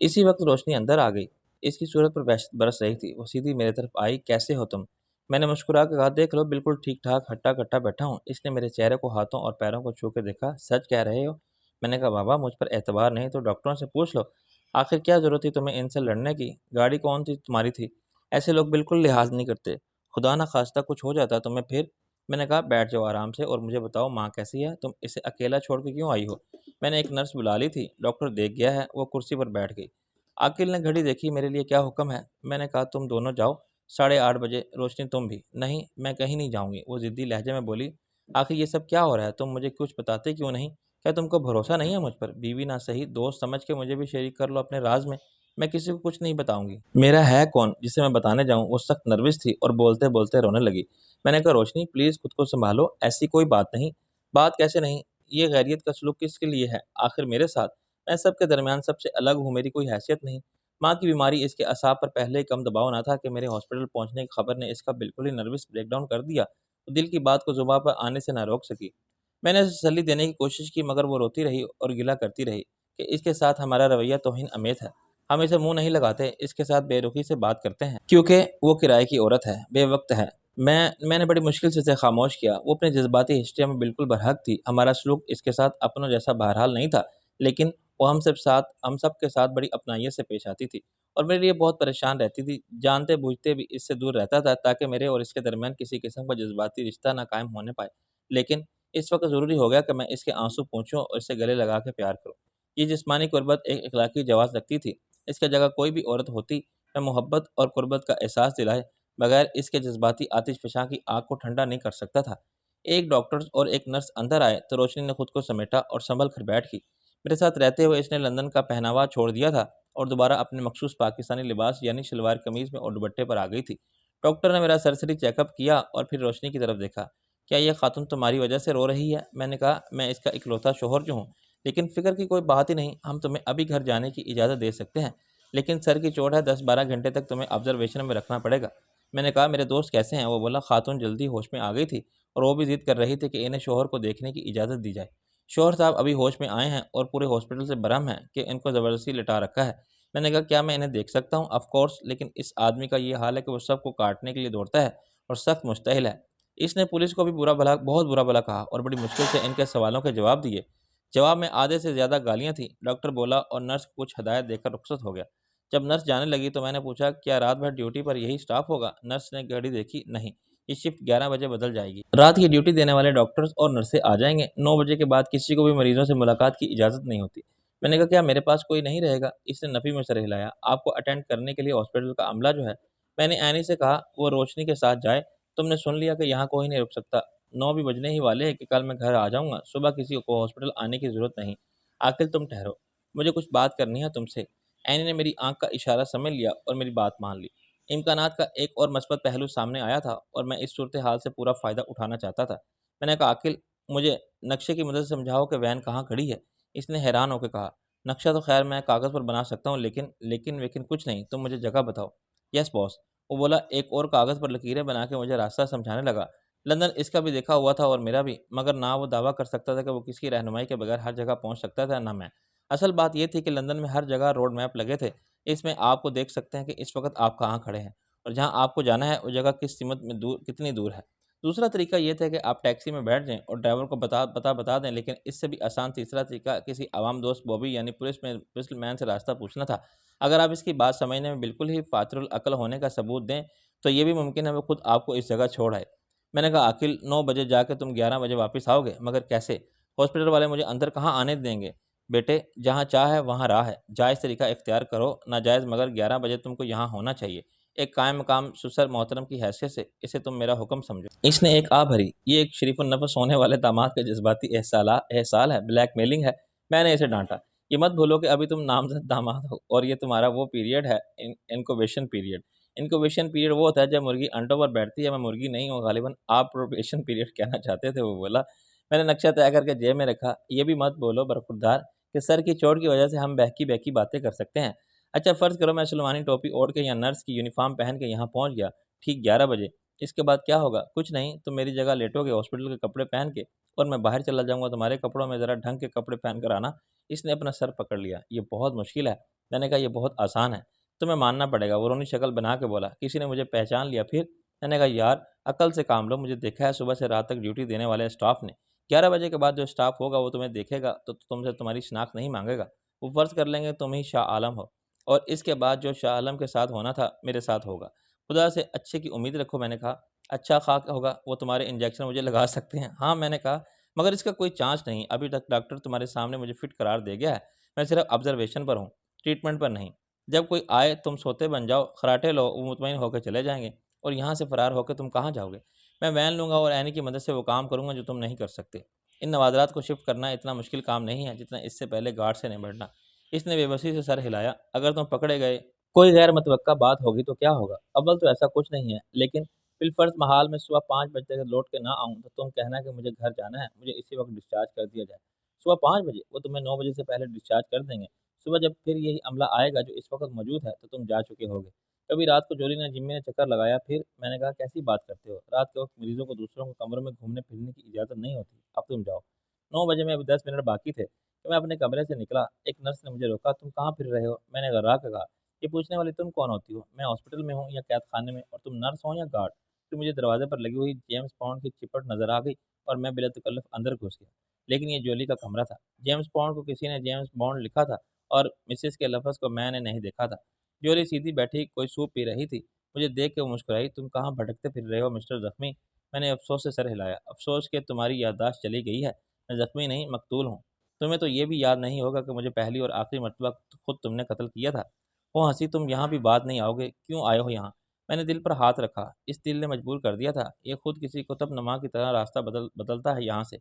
[SPEAKER 1] इसी वक्त रोशनी अंदर आ गई। इसकी सूरत पर बरस रही थी। वो सीधी मेरे तरफ आई। कैसे हो तुम? मैंने मुस्कुरा के कहा, देख लो, बिल्कुल ठीक ठाक, हट्टा कट्टा बैठा हूँ। इसने मेरे चेहरे को हाथों और पैरों को छू के देखा। सच कह रहे हो? मैंने कहा, बाबा, मुझ पर एतबार नहीं तो डॉक्टरों से पूछ लो। आखिर क्या ज़रूरत थी तुम्हें इनसे लड़ने की? गाड़ी कौन सी तुम्हारी थी? ऐसे लोग बिल्कुल लिहाज नहीं करते। खुदा ना खास्ता कुछ हो जाता तुम्हें फिर? मैंने कहा, बैठ जाओ आराम से और मुझे बताओ, माँ कैसी है? तुम इसे अकेला छोड़ के क्यों आई हो? मैंने एक नर्स बुला ली थी, डॉक्टर देख गया है। वो कुर्सी पर बैठ गई। आकिल ने घड़ी देखी। मेरे लिए क्या हुक्म है? मैंने कहा, तुम दोनों जाओ 8:30 बजे। रोशनी, तुम भी? नहीं, मैं कहीं नहीं जाऊंगी। वो ज़िद्दी लहजे में बोली। आखिर ये सब क्या हो रहा है? तुम मुझे कुछ बताते क्यों नहीं? क्या तुमको भरोसा नहीं है मुझ पर? बीवी ना सही, दोस्त समझ के मुझे भी शरीक कर लो अपने राज में। मैं किसी को कुछ नहीं बताऊंगी। मेरा है कौन जिसे मैं बताने जाऊं? वो सख्त नर्वस थी और बोलते बोलते रोने लगी। मैंने कहा, रोशनी, प्लीज़ खुद को संभालो, ऐसी कोई बात नहीं। बात कैसे नहीं? ये गैरियत का सलूक किसके लिए है? आखिर मेरे साथ। मैं सबके दरमियान सबसे अलग हूँ, मेरी कोई हैसियत नहीं। माँ की बीमारी, इसके असाब पर पहले ही कम दबाव ना था कि मेरे हॉस्पिटल पहुंचने की खबर ने इसका बिल्कुल ही नर्वस ब्रेकडाउन कर दिया। वो दिल की बात को जुबान पर आने से ना रोक सकी। मैंने उसे तसल्ली देने की कोशिश की, मगर वो रोती रही और गिला करती रही कि इसके साथ हमारा रवैया तौहीन अमेज है।
[SPEAKER 2] हम इसे मुंह नहीं लगाते, इसके साथ बेरुखी से बात करते हैं क्योंकि वो किराए की औरत है, बेवक्त है। मैंने बड़ी मुश्किल से इसे खामोश किया। वो अपनी जज्बाती हिस्ट्रिया में बिल्कुल बरहक थी। हमारा सलूक इसके साथ अपनों जैसा बहरहाल नहीं था, लेकिन वो हम सब के साथ बड़ी अपनाइयत से पेश आती थी और मेरे लिए बहुत परेशान रहती थी। जानते बूझते भी इससे दूर रहता था ताकि मेरे और इसके दरमियान किसी किस्म का जज्बाती रिश्ता ना कायम होने पाए। लेकिन इस वक्त ज़रूरी हो गया कि मैं इसके आंसू पोंछूं और इसे गले लगा के प्यार करूं। ये जिस्मानी कुर्बत एक अखलाकी जवाब रखती थी। इसकी जगह कोई भी औरत होती, मैं मोहब्बत और कुर्बत का एहसास दिलाए बगैर इसके जज्बाती आतिशफ़शा की आग को ठंडा नहीं कर सकता था। एक डॉक्टर और एक नर्स अंदर आए तो रोशनी ने खुद को समेटा और संभल कर बैठ गई। मेरे साथ रहते हुए इसने लंदन का पहनावा छोड़ दिया था और दोबारा अपने मखसूस पाकिस्तानी लिबास यानी शलवार कमीज़ में और दुपट्टे पर आ गई थी। डॉक्टर ने मेरा सरसरी चेकअप किया और फिर रोशनी की तरफ देखा। क्या यह खातून तुम्हारी वजह से रो रही है? मैंने कहा, मैं इसका इकलौता शोहर जो हूँ। लेकिन फ़िक्र की कोई बात ही नहीं, हम तुम्हें अभी घर जाने की इजाज़त दे सकते हैं। लेकिन सर की चोट है, 10-12 घंटे तक तुम्हें ऑब्जर्वेशन में रखना पड़ेगा। मैंने कहा, मेरे दोस्त कैसे हैं? वो बोला, खातून जल्दी होश में आ गई थी और वो भी ज़िद कर रही थी कि इन्हें शोहर को देखने की इजाज़त दी जाए। शोहर साहब अभी होश में आए हैं और पूरे हॉस्पिटल से भरम है कि इनको ज़बरदस्ती लिटा रखा है। मैंने कहा, क्या मैं इन्हें देख सकता हूँ? ऑफ़ कोर्स, लेकिन इस आदमी का ये हाल है कि वो सबको काटने के लिए दौड़ता है और सख्त मुस्तहिल है। इसने पुलिस को भी बहुत बुरा भला कहा और बड़ी मुश्किल से इनके सवालों के जवाब दिए। जवाब में आधे से ज़्यादा गालियाँ थीं। डॉक्टर बोला और नर्स को कुछ हदायत देकर रुखसत हो गया। जब नर्स जाने लगी तो मैंने पूछा, क्या रात भर ड्यूटी पर यही स्टाफ होगा? नर्स ने घड़ी देखी, नहीं, ये शिफ्ट 11 बजे बदल जाएगी। रात की ड्यूटी देने वाले डॉक्टर्स और नर्सें आ जाएंगे। 9 बजे के बाद किसी को भी मरीजों से मुलाकात की इजाज़त नहीं होती। मैंने कहा, क्या मेरे पास कोई नहीं रहेगा? इसने नफ़ी में सर हिलाया। आपको अटेंड करने के लिए हॉस्पिटल का अमला जो है। मैंने ऐनी से कहा, वो रोशनी के साथ जाए। तुमने सुन लिया कि यहाँ कोई नहीं रुक सकता। 9 भी बजने ही वाले हैं कि कल मैं घर आ जाऊँगा। सुबह किसी को हॉस्पिटल आने की ज़रूरत नहीं। आखिर तुम ठहरो, मुझे कुछ बात करनी है तुमसे। ऐनी ने मेरी आँख का इशारा समझ लिया और मेरी बात मान ली। इम्कानात का एक और मस्बत पहलू सामने आया था और मैं इस सूरत हाल से पूरा फ़ायदा उठाना चाहता था। मैंने कहा, आकिल, मुझे नक्शे की मदद से समझाओ कि वैन कहाँ खड़ी है। इसने हैरान होकर कहा, नक्शा तो खैर मैं कागज़ पर बना सकता हूँ, लेकिन कुछ नहीं, तुम मुझे जगह बताओ। Yes boss. वो बोला, एक और कागज़ पर लकीरें बना के मुझे रास्ता समझाने लगा। लंदन इसका भी देखा हुआ था और मेरा भी, मगर ना वो दावा कर सकता था कि वो किसी रहनुमाई के बगैर हर जगह पहुँच सकता था, ना मैं। असल बात ये थी कि लंदन में हर जगह रोड मैप लगे थे। इसमें आपको देख सकते हैं कि इस वक्त आप कहाँ खड़े हैं और जहाँ आपको जाना है वो जगह कितनी दूर है। दूसरा तरीका ये था कि आप टैक्सी में बैठ जाएं और ड्राइवर को बता दें, लेकिन इससे भी आसान तीसरा तरीका किसी आवाम दोस्त बॉबी यानी पुलिस मैन से रास्ता पूछना था। अगर आप इसकी बात समझने में बिल्कुल ही फातरुल अकल होने का सबूत दें तो ये भी मुमकिन है वो खुद आपको इस जगह छोड़ आए। मैंने कहा, आखिर 9 बजे जाके तुम 11 बजे वापस आओगे, मगर कैसे? हॉस्पिटल वाले मुझे अंदर कहाँ आने देंगे? बेटे, जहाँ चाह है वहाँ राह है। जायज़ तरीका इख्तियार करो, नाजायज़, मगर 11 बजे तुमको यहाँ होना चाहिए। एक कायम मकाम सुसर मोहतरम की हैसियत से इसे तुम मेरा हुक्म समझो। इसने एक आ भरी। ये एक शरीफुन-नफ़स होने वाले दामाद का जज़्बाती एहसाल है, ब्लैकमेलिंग है। मैंने इसे डाँटा। ये मत भूलो कि अभी तुम नामज़द दामाद हो और ये तुम्हारा वो पीरियड है, इनक्यूबेशन पीरियड। इनक्यूबेशन पीरियड वो होता है जब मुर्गी अंडों पर बैठती है। मैं मुर्गी नहीं हूँ गालिबन, आप प्रोबेशन पीरियड कहना चाहते थे, वो बोला। मैंने नक्शा तय करके जेब में रखा। ये भी मत बोलो बरखुरदार कि सर की चोट की वजह से हम बहकी-बहकी बातें कर सकते हैं। अच्छा फ़र्ज़ करो मैं सुलमानी टोपी ओढ़ के या नर्स की यूनिफ़ॉर्म पहन के यहाँ पहुँच गया, ठीक 11 बजे। इसके बाद क्या होगा? कुछ नहीं, तुम मेरी जगह लेटोगे हॉस्पिटल के कपड़े पहन के और मैं बाहर चला जाऊँगा तुम्हारे कपड़ों में। ज़रा ढंग के कपड़े पहन कर आना। इसने अपना सर पकड़ लिया। ये बहुत मुश्किल है। मैंने कहा, ये बहुत आसान है। तुम्हें मानना पड़ेगा। वो रोनी शक्ल बना के बोला, किसी ने मुझे पहचान लिया फिर? मैंने कहा, यार अकल से काम लो, मुझे देखा है सुबह से रात तक ड्यूटी देने वाले स्टाफ ने। 11 बजे के बाद जो स्टाफ होगा वो तुम्हें देखेगा तो तुमसे तुम्हारी शिनाख्त नहीं मांगेगा। वो फ़र्ज़ कर लेंगे तुम ही शाह आलम हो और इसके बाद जो शाह आलम के साथ होना था मेरे साथ होगा। खुदा से अच्छे की उम्मीद रखो। मैंने कहा, अच्छा ख़ाक होगा, वो तुम्हारे इंजेक्शन मुझे लगा सकते हैं? हाँ, मैंने कहा, मगर इसका कोई चांस नहीं। अभी तक डॉक्टर तुम्हारे सामने मुझे फिट करार दे गया है। मैं सिर्फ ऑब्जर्वेशन पर हूँ, ट्रीटमेंट पर नहीं। जब कोई आए तुम सोते बन जाओ, खराटे लो, वो मुतमईन होकर चले जाएंगे और यहाँ से फ़रार होकर तुम कहाँ जाओगे? मैं वैन लूँगा और ऐनी की मदद से वो काम करूँगा जो तुम नहीं कर सकते। इन नवाज़रात को शिफ्ट करना इतना मुश्किल काम नहीं है जितना इससे पहले गार्ड से निपटना। इसने बेबसी से सर हिलाया। अगर तुम पकड़े गए, कोई गैर मुतवक्का बात होगी तो क्या होगा? अव्वल तो ऐसा कुछ नहीं है, लेकिन बिलफ़र्ज़ महाल में सुबह 5 बजे तक लौट के ना आऊँ तो तुम कहना कि मुझे घर जाना है, मुझे इसी वक्त डिस्चार्ज कर दिया जाए। सुबह 5 बजे? वो तुम्हें 9 बजे से पहले डिस्चार्ज कर देंगे। सुबह जब फिर यही अमला आएगा जो इस वक्त मौजूद है तो तुम जा चुके होगे। कभी रात को जोली ने जिम्मी ने चक्कर लगाया फिर? मैंने कहा, कैसी बात करते हो? रात के वक्त मरीजों को दूसरों के कमरों में घूमने फिरने की इजाज़त नहीं होती। अब तुम जाओ। 9 बजे में अभी 10 मिनट बाकी थे कि मैं अपने कमरे से निकला, एक नर्स ने मुझे रोका, "तुम कहाँ फिर रहे हो?" मैंने घबरा कर कहा, "ये पूछने वाली तुम कौन होती हो? मैं हॉस्पिटल में हूँ या कैद खाने में, और तुम नर्स हो या गार्ड?" फिर मुझे दरवाजे पर लगी हुई जेम्स बॉन्ड की चिपट नज़र आ गई और मैं बिला तकल्लुफ़ अंदर घुस गया। लेकिन ये जोली का कमरा था। जेम्स बॉन्ड को किसी ने जेम्स बॉन्ड लिखा था और मिसेज़ के लफ़्ज़ को मैंने नहीं देखा था। जोली सीधी बैठी कोई सूप पी रही थी। मुझे देख के वो मुस्कुराई, "तुम कहाँ भटकते फिर रहे हो मिस्टर ज़ख्मी?" मैंने अफ़सोस से सर हिलाया, "अफ़सोस कि तुम्हारी याददाश्त चली गई है। मैं ज़ख्मी नहीं, मक़तूल हूँ। तुम्हें तो ये भी याद नहीं होगा कि मुझे पहली और आखिरी मर्तबा खुद तुमने कत्ल किया था। वो हँसी, तुम यहाँ भी बात नहीं आओगे, क्यों आए हो यहाँ?" मैंने दिल पर हाथ रखा, इस दिल ने मजबूर कर दिया था, ये खुद किसी कुतुबनुमा की तरह रास्ता बदलता है यहाँ से।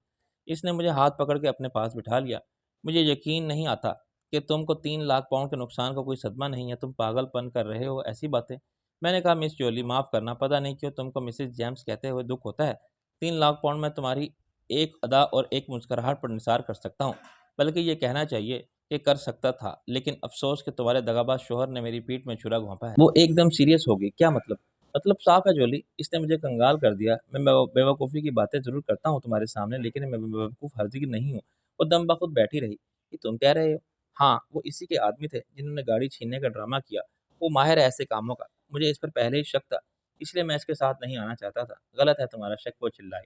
[SPEAKER 2] इसने मुझे हाथ पकड़ के अपने पास बिठा लिया। "मुझे यकीन नहीं आता कि तुमको 3 लाख पाउंड के नुकसान का कोई सदमा नहीं है, तुम पागलपन कर रहे हो ऐसी बातें।" मैंने कहा, "मिस जॉली, माफ़ करना, पता नहीं क्यों तुमको मिसेज़ जेम्स कहते हुए दुःख होता है। 3 लाख पाउंड मैं तुम्हारी एक अदा और एक मुस्कुराहट पर निसार कर सकता हूँ, बल्कि ये कहना चाहिए कि कर सकता था, लेकिन अफ़सोस कि तुम्हारे दगाबाज़ शौहर ने मेरी पीठ में छुरा घोंपा है।" वो एकदम सीरियस हो गई, "क्या मतलब?" "मतलब साफ़ है जॉली, इसने मुझे कंगाल कर दिया। मैं बेवकूफ़ी की बातें ज़रूर करता हूँ तुम्हारे सामने, लेकिन मैं बेवकूफ़ हरगिज़ नहीं हूँ।" वो दम बख़ुद बैठी रही। "ये तुम कह रहे हो?" "हाँ, वो इसी के आदमी थे जिन्होंने गाड़ी छीनने का ड्रामा किया। वो माहिर है ऐसे कामों का। मुझे इस पर पहले ही शक था, इसलिए मैं इसके साथ नहीं आना चाहता था।" "गलत है तुम्हारा शक," वो चिल्लाई।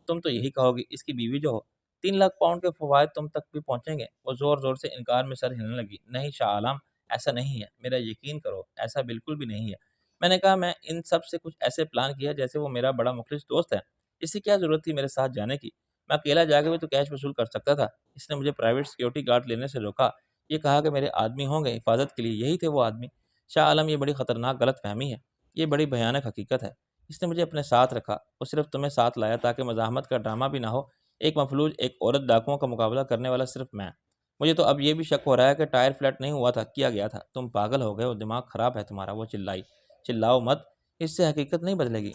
[SPEAKER 2] "तुम तो यही कहोगी, इसकी बीवी जो हो। 3 लाख पाउंड के फ़वाइद तुम तक भी पहुँचेंगे?" वो ज़ोर-ज़ोर से इनकार में सर हिलने लगी। "नहीं शाह आलम, ऐसा नहीं है। मेरा यकीन करो, ऐसा बिल्कुल भी नहीं है।" मैंने कहा, "मैं इन सब से कुछ ऐसे प्लान किया जैसे वो मेरा बड़ा मुख़लिस दोस्त है। इससे क्या ज़रूरत थी मेरे साथ जाने की? मैं अकेला जाके भी तो कैश वसूल कर सकता था।" इसने मुझे प्राइवेट सिक्योरिटी गार्ड लेने से रोका। ये कहा कि मेरे आदमी होंगे हिफ़ाज़त के लिए, यही थे वो आदमी। शाह आलम, ये बड़ी ख़तरनाक गलतफ़हमी है। ये बड़ी भयानक हकीकत है। इसने मुझे अपने साथ रखा। वो सिर्फ़ तुम्हें साथ लाया ताकि मज़ाहमत का ड्रामा भी ना हो। एक मफ़लूज, एक औरत डाकुओं का मुकाबला करने वाला सिर्फ़ मैं। मुझे तो अब ये भी शक हो रहा है कि टायर फ्लैट नहीं हुआ था, किया गया था। तुम पागल हो गए हो, दिमाग ख़राब है तुम्हारा।" वो चिल्लाई। "चिल्लाओ मत, इससे हकीकत नहीं बदलेगी।"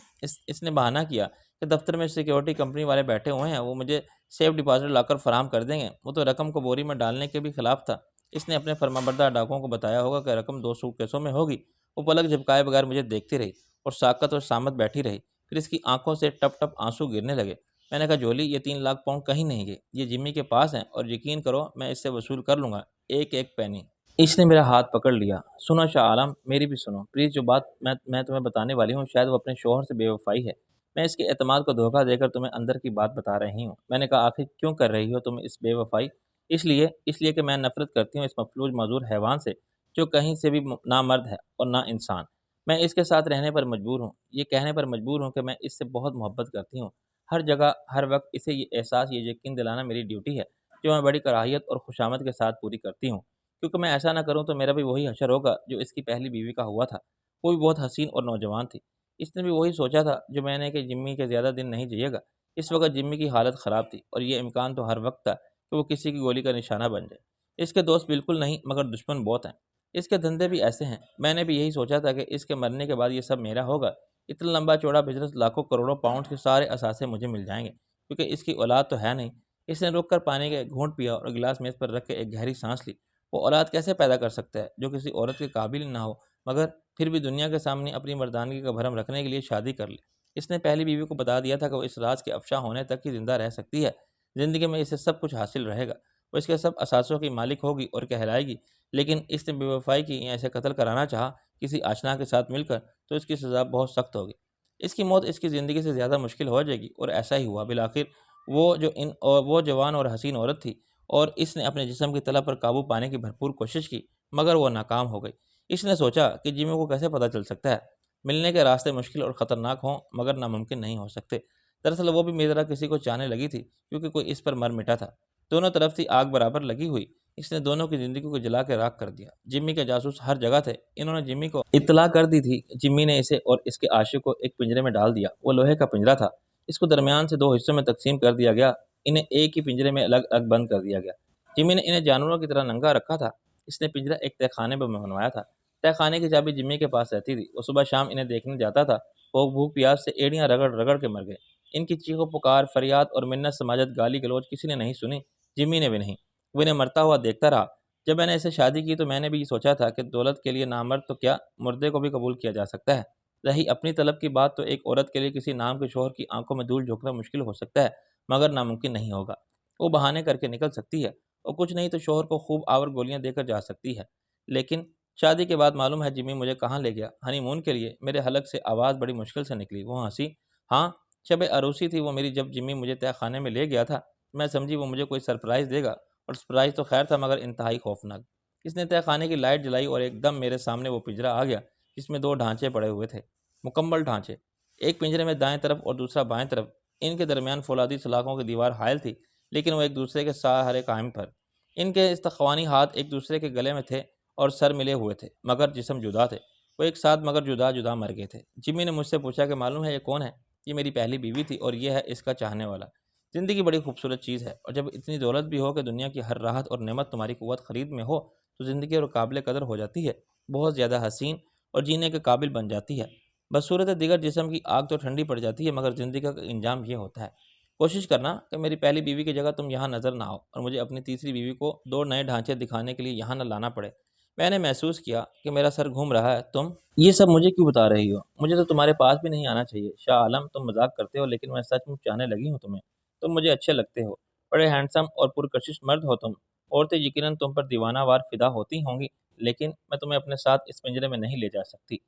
[SPEAKER 2] इसने बहाना किया कि दफ़्तर में सिक्योरिटी कंपनी वाले बैठे हुए हैं, वो मुझे सेफ डिपॉज़िट लाकर फ़राहम कर देंगे। वो तो रकम को बोरी में डालने के भी खिलाफ़ था। इसने अपने फर्माबरदार डाकुओं को बताया होगा कि रकम 2 सूटकेसों में होगी। वो पलक झपकाए बगैर मुझे देखती रही और साकत और सामत बैठी रही। फिर इसकी आँखों से टप-टप आँसू गिरने लगे। मैंने कहा, "जॉली, ये 3 लाख पाउंड कहीं नहीं गए। ये जिम्मी के पास हैं और यकीन करो मैं इससे वसूल कर लूँगा, एक-एक पैनी।" इसने मेरा हाथ पकड़ लिया। "सुनो शाह आलम, मेरी भी सुनो। प्लीज़, जो बात मैं तुम्हें बताने वाली हूँ, शायद वो अपने शौहर से बेवफ़ाई है। मैं इसके एतमाद को धोखा देकर तुम्हें अंदर की बात बता रही हूँ।" मैंने कहा, "आखिर क्यों कर रही हो तुम इस बेवफ़ाई?" इसलिए कि मैं नफ़रत करती हूँ इस मफ़लूज मज़दूर हैवान से, जो कहीं से भी ना मर्द है और ना इंसान। मैं इसके साथ रहने पर मजबूर हूँ। ये कहने पर मजबूर हूँ कि मैं इससे बहुत मोहब्बत करती हूँ। हर जगह, हर वक़्त इसे ये एहसास, ये यकीन दिलाना मेरी ड्यूटी है, जो मैं बड़ी कराहियत और खुशामद के साथ पूरी करती हूँ। क्योंकि मैं ऐसा ना करूँ तो मेरा भी वही हशर होगा जो इसकी पहली बीवी का हुआ था। वो भी बहुत हसीन और नौजवान थी। इसने भी वही सोचा था जो मैंने, कि जिम्मी के ज़्यादा दिन नहीं जिएगा। इस वक़्त जिम्मी की हालत ख़राब थी और ये इम्कान तो हर वक़्त था कि वो किसी की गोली का निशाना बन जाए। इसके दोस्त बिल्कुल नहीं, मगर दुश्मन बहुत हैं। इसके धंधे भी ऐसे हैं। मैंने भी यही सोचा था कि इसके मरने के बाद ये सब मेरा होगा। इतना लंबा चौड़ा बिज़नेस, लाखों करोड़ों पाउंड के सारे असासे मुझे मिल जाएँगे, क्योंकि इसकी औलाद तो है नहीं। इसने रुक कर पानी का एक घूँट पिया और गिलास मेज़ पर रख के एक गहरी साँस ली। वो औलाद कैसे पैदा कर सकता है जो किसी औरत के काबिल ही ना हो, मगर फिर भी दुनिया के सामने अपनी मर्दानगी का भरम रखने के लिए शादी कर ले। इसने पहली बीवी को बता दिया था कि वो इस राज के अफ़शा होने तक ही ज़िंदा रह सकती है। ज़िंदगी में इसे सब कुछ हासिल रहेगा। वो इसके सब असासों की मालिक होगी और कहलाएगी। लेकिन इसने बेवफ़ाई की या इसे कत्ल कराना चाहा किसी आशना के साथ मिलकर, तो इसकी सज़ा बहुत सख्त होगी। इसकी मौत इसकी ज़िंदगी से ज़्यादा मुश्किल हो जाएगी, और ऐसा ही हुआ। बिलाखिर वो जवान और हसीन औरत थी, और इसने अपने जिस्म की तलब पर काबू पाने की भरपूर कोशिश की, मगर वो नाकाम हो गई। इसने सोचा कि जिमी को कैसे पता चल सकता है। मिलने के रास्ते मुश्किल और ख़तरनाक हों, मगर नामुमकिन नहीं हो सकते। दरअसल वो भी मेरी तरह किसी को चाहने लगी थी, क्योंकि कोई इस पर मर मिटा था। दोनों तरफ थी आग बराबर लगी हुई। इसने दोनों की ज़िंदगी को जला के राख कर दिया। जिम्मी के जासूस हर जगह थे। इन्होंने जिम्मी को इत्तला कर दी थी। जिम्मी ने इसे और इसके आशिक को एक पिंजरे में डाल दिया। वो लोहे का पिंजरा था। इसको दरमियान से 2 हिस्सों में तकसीम कर दिया गया। इन्हें एक ही पिंजरे में अलग-अलग बंद कर दिया गया। जिम्मी ने इन्हें जानवरों की तरह नंगा रखा था। इसने पिंजरा एक तहखाने में बनवाया था। तहखाने की चाबी जिम्मी के पास रहती थी। वो सुबह शाम इन्हें देखने जाता था। वो भूख प्यास से एड़ियाँ रगड़-रगड़ के मर गए। इनकी चीखों-पुकार, फरियाद और मिन्नत समाजत गाली-गलौज किसी ने नहीं सुनी, जिम्मी ने भी नहीं। वो इन्हें मरता हुआ देखता रहा। जब मैंने इससे शादी की तो मैंने भी ये सोचा था कि दौलत के लिए नामर्द तो क्या, मुर्दे को भी कबूल किया जा सकता है। रही अपनी तलब की बात, तो एक औरत के लिए किसी नाम के शौहर की आंखों में धूल झोंकना मुश्किल हो सकता है, मगर नामुमकिन नहीं होगा। वो बहाने करके निकल सकती है। और कुछ नहीं तो शोहर को खूब आवर गोलियां देकर जा सकती है। लेकिन शादी के बाद मालूम है जिम्मी मुझे कहाँ ले गया? हनीमून के लिए। मेरे हलक से आवाज़ बड़ी मुश्किल से निकली। वो हंसी। हाँ, शब अरूसी थी वो मेरी, जब जिम्मी मुझे तय खाने में ले गया था। मैं समझी वो मुझे कोई सरप्राइज़ देगा, और सरप्राइज़ तो खैर था मगर इंतहाई खौफनाक। इसने तय खाने की लाइट जलाई और एकदम मेरे सामने वो पिंजरा आ गया जिसमें दो ढांचे पड़े हुए थे, मुकम्मल ढांचे। एक पिंजरे में दाएं तरफ और दूसरा बाएं तरफ। इनके दरमियान फौलादी सलाखों की दीवार हायल थी, लेकिन वो एक दूसरे के सहारे कायम पर। इनके इस्तख्वानी हाथ एक दूसरे के गले में थे और सर मिले हुए थे, मगर जिस्म जुदा थे। वो एक साथ मगर जुदा जुदा मर गए थे। जिम्मी ने मुझसे पूछा कि मालूम है ये कौन है? ये मेरी पहली बीवी थी और ये है इसका चाहने वाला। ज़िंदगी बड़ी खूबसूरत चीज़ है, और जब इतनी दौलत भी हो कि दुनिया की हर राहत और नेमत तुम्हारी कुव्वत खरीद में हो, तो ज़िंदगी और काबिल कदर हो जाती है, बहुत ज़्यादा हसीन और जीने के काबिल बन जाती है। बसूरत दिगर जिस्म की आग तो ठंडी पड़ जाती है, मगर ज़िंदगी का इंजाम ये होता है। कोशिश करना कि मेरी पहली बीवी की जगह तुम यहाँ नज़र ना आओ, और मुझे अपनी तीसरी बीवी को दो नए ढांचे दिखाने के लिए यहाँ न लाना पड़े। मैंने महसूस किया कि मेरा सर घूम रहा है। तुम ये सब मुझे क्यों बता रही हो? मुझे तो तुम्हारे पास भी नहीं आना चाहिए। शाह आलम, तुम मजाक करते हो, लेकिन मैं सचमुच चाहने लगी हूँ तुम्हें। तुम मुझे अच्छे लगते हो। बड़े हैंडसम और पुरकशिश मर्द हो तुम। औरतें यकीनन तुम पर दीवानावार फिदा होती होंगी, लेकिन मैं तुम्हें अपने साथ इस पिंजरे में नहीं ले जा सकती।